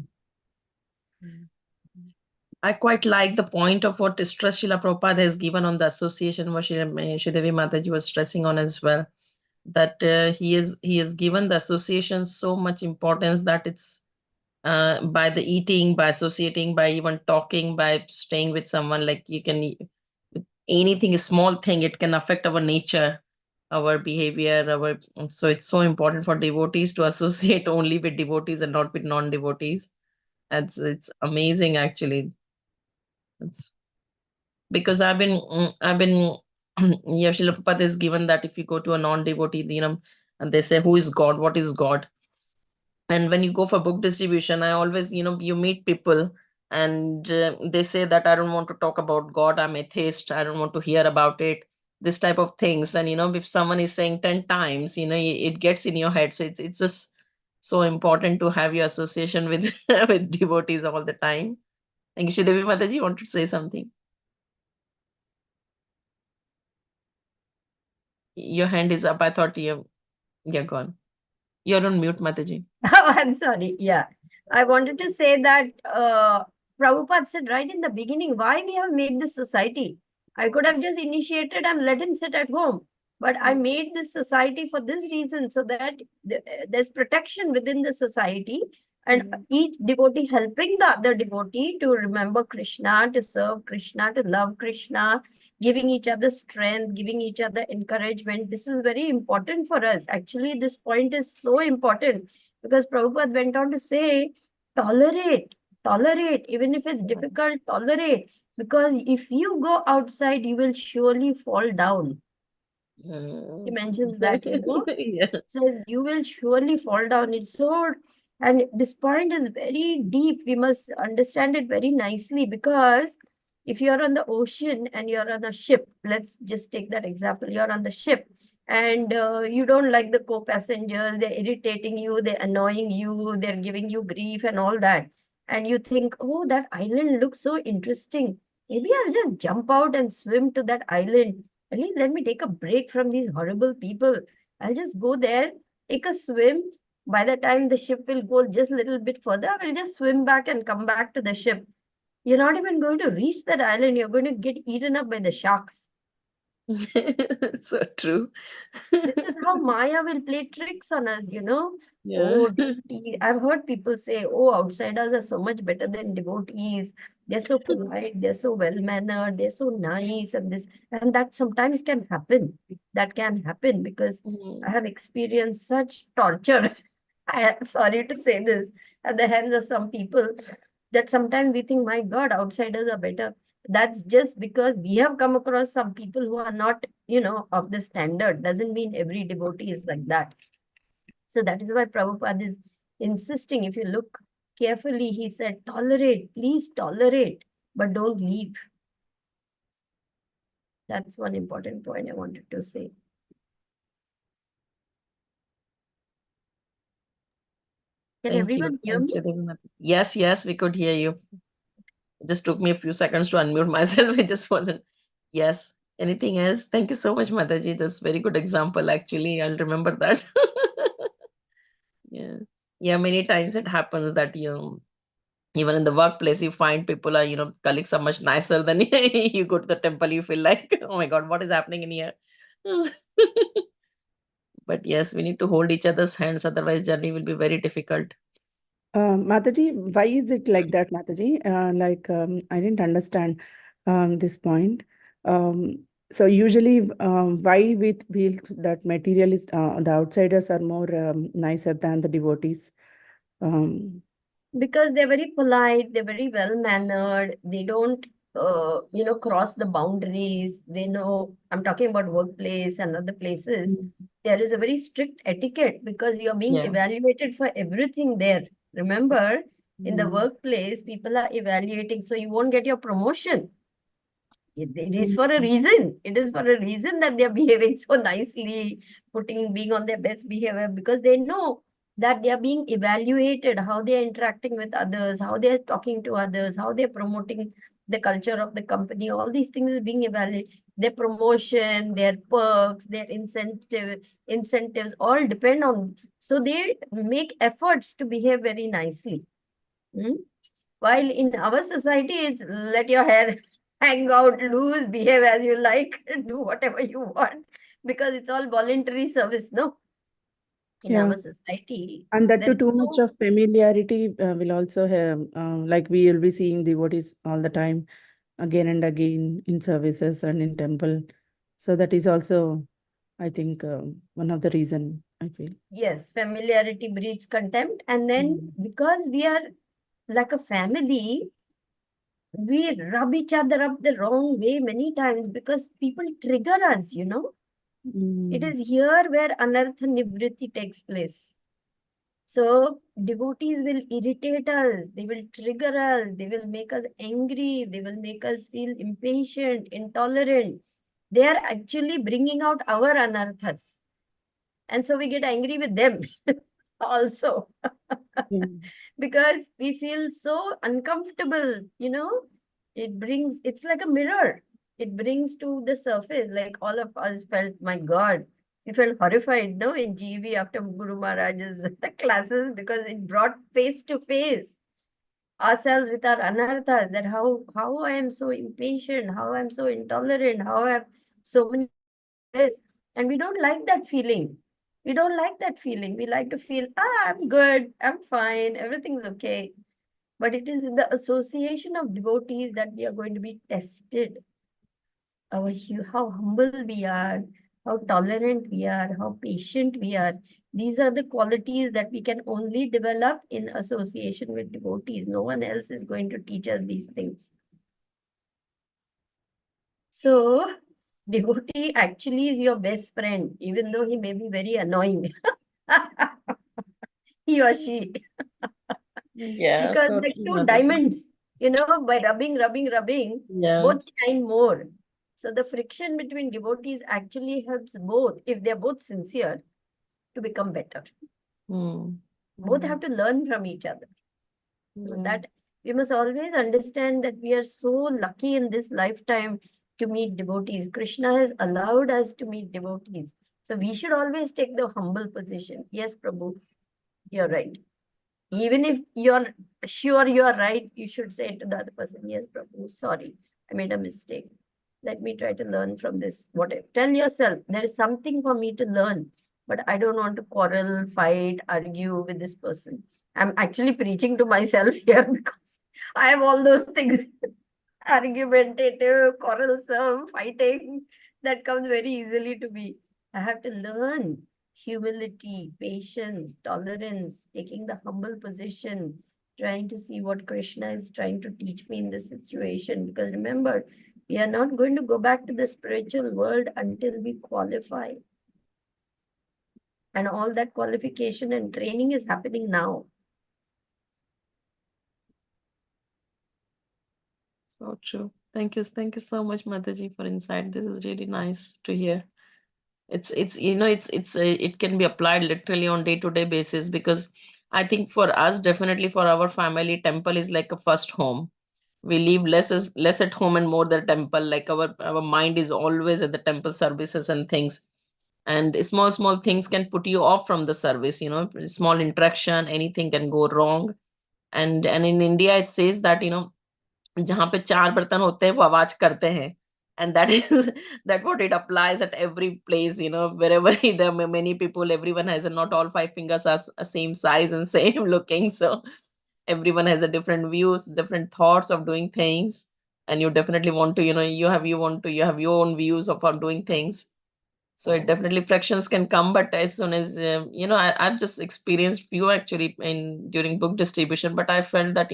I quite like the point of what stress Srila Prabhupada has given on the association, what Shridevi Mataji was stressing on as well, that he has given the association so much importance that it's by the eating, by associating, by even talking, by staying with someone, like you can, anything, a small thing, it can affect our nature, our behavior, so it's so important for devotees to associate only with devotees and not with non-devotees. It's amazing actually. It's because I've been yeah, Srila Prabhupada is given that if you go to a non-devotee, and they say, who is God, what is God? And when you go for book distribution, I always, you meet people, and they say that I don't want to talk about God, I'm atheist, I don't want to hear about it, this type of things. And if someone is saying 10 times, it gets in your head. So it's just so important to have your association with with devotees all the time. Thank you. Shridevi Mataji, you want to say something? Your hand is up. I thought you're gone. You're on mute, Mataji. Oh, I'm sorry. Yeah. I wanted to say that Prabhupada said right in the beginning, why we have made this society. I could have just initiated and let him sit at home. But I made this society for this reason, so that there's protection within the society, and each devotee helping the other devotee to remember Krishna, to serve Krishna, to love Krishna, giving each other strength, giving each other encouragement. This is very important for us. Actually, this point is so important, because Prabhupada went on to say, tolerate, even if it's difficult, tolerate. Because if you go outside, you will surely fall down. He mentions that, Yeah. says you will surely fall down. It's so, and this point is very deep. We must understand it very nicely, because if you're on the ocean and you're on a ship, let's just take that example. You're on the ship, and you don't like the co-passengers, they're irritating you, they're annoying you, they're giving you grief and all that. And you think, oh, that island looks so interesting. Maybe I'll just jump out and swim to that island. At least let me take a break from these horrible people. I'll just go there, take a swim. By the time the ship will go just a little bit further, I will just swim back and come back to the ship. You're not even going to reach that island. You're going to get eaten up by the sharks. So true. This is how Maya will play tricks on us, Yeah. Oh, I've heard people say, oh, outsiders are so much better than devotees. They're so polite, they're so well-mannered, they're so nice, and that sometimes can happen. That can happen, because I have experienced such torture. Sorry to say this, at the hands of some people, that sometimes we think, my God, outsiders are better. That's just because we have come across some people who are not, of the standard. Doesn't mean every devotee is like that. So that is why Prabhupada is insisting. If you look carefully, he said, tolerate, please tolerate, but don't leave. That's one important point I wanted to say. Can Thank you. everyone hear Thanks, me? Shridevi Mataji. Yes, we could hear you. It just took me a few seconds to unmute myself. It just wasn't. Yes. Anything else? Thank you so much, Mataji. That's very good example, actually. I'll remember that. Yeah. Yeah, many times it happens that even in the workplace, you find people are, colleagues are much nicer than you go to the temple, you feel like, oh my God, what is happening in here? But yes, we need to hold each other's hands, otherwise journey will be very difficult. Mataji, why is it like that, Mataji? I didn't understand this point. So usually, why we feel that materialist, the outsiders are more nicer than the devotees? Because they're very polite, they're very well mannered, they don't cross the boundaries. They know, I'm talking about workplace and other places, there is a very strict etiquette, because you're being Yeah. evaluated for everything there. Remember, in the Mm. workplace, people are evaluating, so you won't get your promotion. It is for a reason. It is for a reason that they are behaving so nicely, being on their best behavior, because they know that they are being evaluated, how they are interacting with others, how they are talking to others, how they are promoting the culture of the company. All these things is being evaluated. Their promotion, their perks, their incentives all depend on. So they make efforts to behave very nicely. Hmm? While in our society, it's let your hair hang out loose, behave as you like, do whatever you want, because it's all voluntary service, no? In Yeah. our society, And that there is too much no, of familiarity will also have, like we will be seeing devotees all the time, again and again in services and in temple. So that is also, I think, one of the reason I feel. yes, familiarity breeds contempt. And then Mm. because we are like a family, we rub each other up the wrong way many times because people trigger us, you know. It Mm. is here where anartha nivritti takes place. So devotees will irritate us, they will trigger us, they will make us angry, they will make us feel impatient, intolerant. They are actually bringing out our anarthas. And so we get angry with them also. Yeah. Because we feel so uncomfortable, you know. It's like a mirror. It brings to the surface, like all of us felt, my God, we felt horrified, no, in GV after Guru Maharaj's classes, because it brought face to face ourselves with our anarthas, that how I am so impatient, how I'm so intolerant, how I have so many this. And we don't like that feeling. We don't like that feeling. We like to feel, I'm good, I'm fine, everything's okay. But it is in the association of devotees that we are going to be tested. How humble we are, how tolerant we are, how patient we are. These are the qualities that we can only develop in association with devotees. No one else is going to teach us these things. So, devotee actually is your best friend, even though he may be very annoying. He or she. Yeah, Because so like true, two Mataji. diamonds, by rubbing, Yeah. both shine more. So the friction between devotees actually helps both, if they're both sincere, to become better. Hmm. Both have to learn from each other. So Yeah. that we must always understand that we are so lucky in this lifetime to meet devotees. Krishna has allowed us to meet devotees. So we should always take the humble position. Yes, Prabhu, you're right. Even if you're sure you're right, you should say to the other person, yes, Prabhu, sorry, I made a mistake. Let me try to learn from this. Whatever. Tell yourself, there is something for me to learn, but I don't want to quarrel, fight, argue with this person. I'm actually preaching to myself here because I have all those things argumentative, quarrelsome, fighting that comes very easily to me. I have to learn humility, patience, tolerance, taking the humble position, trying to see what Krishna is trying to teach me in this situation. Because remember, we are not going to go back to the spiritual world until we qualify. And all that qualification and training is happening now. So true. Thank you so much, Mataji, for insight. This is really nice to hear. It's it can be applied literally on day-to-day basis, because I think for us, definitely for our family, temple is like a first home. We live less at home and more the temple. Like our mind is always at the temple services and things. And small things can put you off from the service. Small interaction, anything can go wrong. And in India, it says that जहाँ पे 4 बर्तन होते हैं वो आवाज करते हैं, and that is that what it applies at every place, wherever there are many people, everyone has not all 5 fingers are same size and same looking. So everyone has a different views, different thoughts of doing things. And you definitely want to, you have your own views of how doing things. So it definitely frictions can come, but as soon as I've just experienced few actually in during book distribution, but I felt that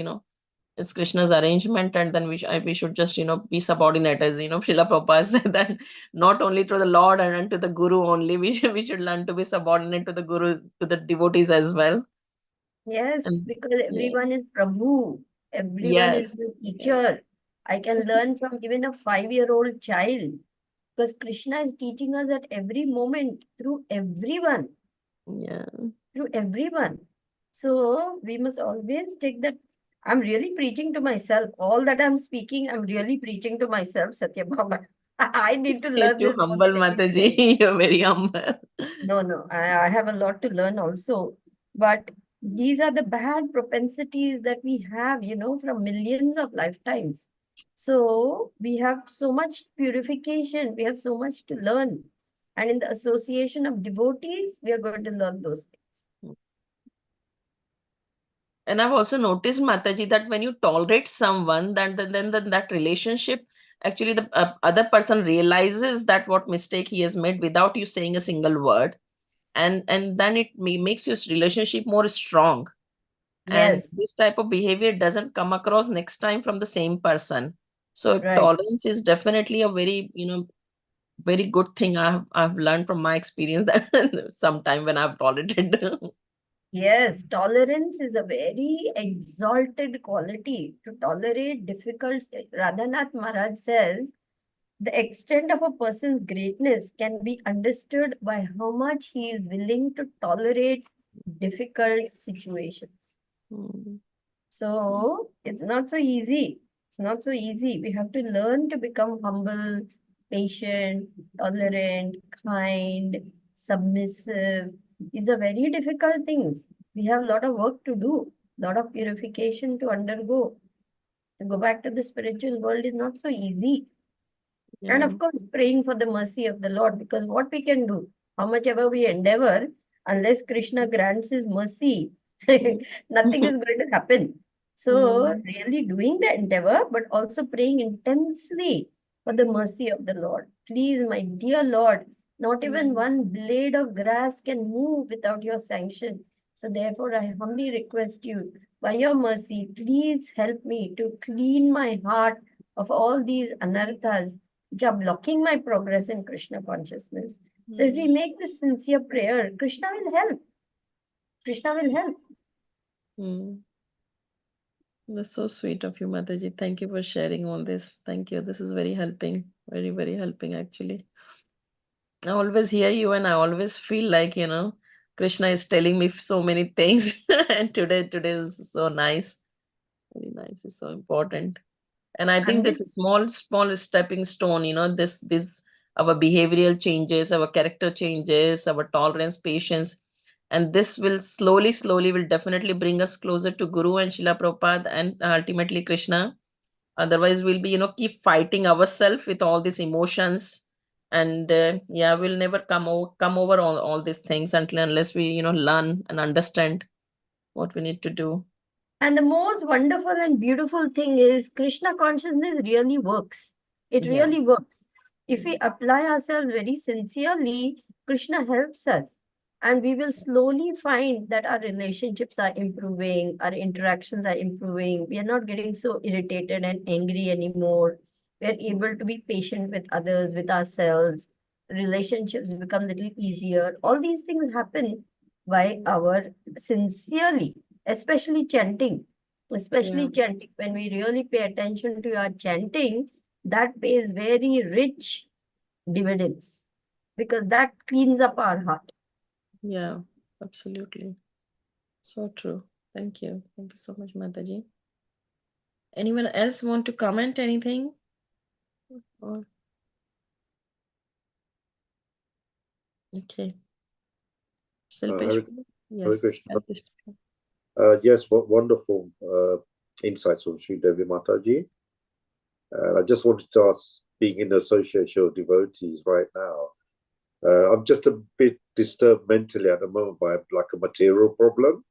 it's Krishna's arrangement, and then we should just be subordinate, as Srila Prabhupada said that not only through the Lord and to the Guru only, we should learn to be subordinate to the Guru, to the devotees as well. Yes, And because yeah, everyone is Prabhu. Everyone is yes, the yeah, teacher. I can learn from even a 5-year-old child, because Krishna is teaching us at every moment through everyone. Yeah. Through everyone. So we must always take that. I'm really preaching to myself. All that I'm speaking, I'm really preaching to myself, Satya Baba. I need to You're learn too this more humble, than anything else. Mataji. You're very humble. No, I have a lot to learn also. But these are the bad propensities that we have, from millions of lifetimes. So we have so much purification, we have so much to learn. And in the association of devotees, we are going to learn those things. And I've also noticed, Mataji, that when you tolerate someone, then that relationship, actually the other person realizes that what mistake he has made without you saying a single word, and then it makes your relationship more strong. And Yes, this type of behavior doesn't come across next time from the same person. So right. tolerance is definitely a very, very good thing I've learned from my experience that sometime when I've tolerated. Yes, tolerance is a very exalted quality. To tolerate difficult, Radhanath Maharaj says, the extent of a person's greatness can be understood by how much he is willing to tolerate difficult situations. Mm, So it's not so easy. It's not so easy. We have to learn to become humble, patient, tolerant, kind, submissive. These are very difficult things. We have a lot of work to do, a lot of purification to undergo. To go back to the spiritual world is not so easy. And yeah. of course, praying for the mercy of the Lord, because what we can do, how much ever we endeavor, unless Krishna grants his mercy, nothing is going to happen. So, Mm, really doing the endeavor, but also praying intensely for the mercy of the Lord. Please, my dear Lord, not even mm, one blade of grass can move without your sanction. So, therefore, I humbly request you, by your mercy, please help me to clean my heart of all these anarthas which are blocking my progress in Krishna consciousness. So if we mm, make this sincere prayer, Krishna will help. Krishna will help. mm. That's so sweet of you, Mataji. Thank you for sharing all this. Thank you. This is very helping. Very, very helping, actually. I always hear you and I always feel like, Krishna is telling me so many things. And today is so nice. Very nice. It's so important. And I think And this this, is small stepping stone, this our behavioral changes, our character changes, our tolerance, patience. And this will slowly will definitely bring us closer to Guru and Srila Prabhupada and ultimately Krishna. Otherwise, we'll be, keep fighting ourselves with all these emotions. And yeah, we'll never come over all these things until unless we, learn and understand what we need to do. and the most wonderful and beautiful thing is Krishna consciousness really works. It Yeah. really works. If we apply ourselves very sincerely, Krishna helps us. And we will slowly find that our relationships are improving, our interactions are improving. We are not getting so irritated and angry anymore. We are able to be patient with others, with ourselves. Relationships become a little easier. All these things happen by our sincerely, especially chanting. Yeah. Especially chanting. When we really pay attention to our chanting, that pays very rich dividends because that cleans up our heart. Yeah. Absolutely. So true. Thank you. Thank you so much, Mataji. Anyone else want to comment anything? Or okay. Silpesh? Hare, Hare Yes. Krishna. Hare Krishna. Yes, what wonderful insights from Sri Devi Mataji. I just wanted to ask, being in the association of devotees right now, I'm just a bit disturbed mentally at the moment by like a material problem.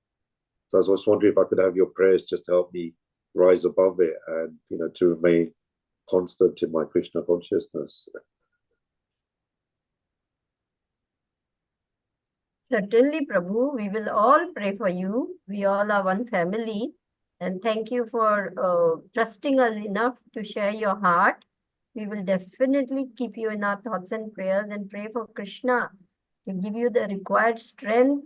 So I was just wondering if I could have your prayers just to help me rise above it and, to remain constant in my Krishna consciousness. Certainly, Prabhu, we will all pray for you. We all are one family. And thank you for trusting us enough to share your heart. We will definitely keep you in our thoughts and prayers and pray for Krishna to give you the required strength,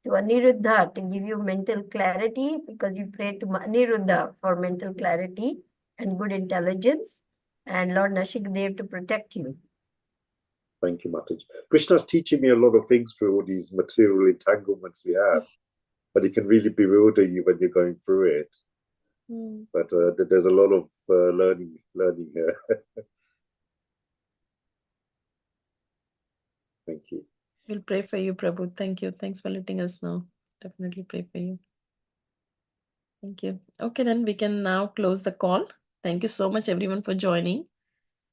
to Aniruddha to give you mental clarity, because you pray to Aniruddha for mental clarity, and good intelligence, and Lord Nashik there to protect you. Thank you, Mataji. Krishna's teaching me a lot of things through all these material entanglements we have, but it can really bewilder you when you're going through it. But there's a lot of learning here. Thank you. We'll pray for you, Prabhu. Thank you. Thanks for letting us know. Definitely pray for you. Thank you. Okay, then we can now close the call. Thank you so much, everyone, for joining.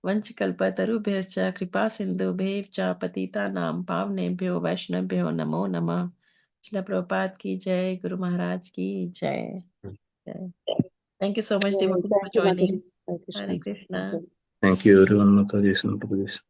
Vanchikalpatarubhyascha kripa sindhubhevcha patita nam pavnebhyo vaishnavbhyo namo namah. Srila Prabhupada ki jai, Guru Maharaj ki jai. Jai. Thank you so much, devotees, for Thank you, joining. Mataji. Hare Krishna. Hare Krishna. Thank you everyone, Mataji.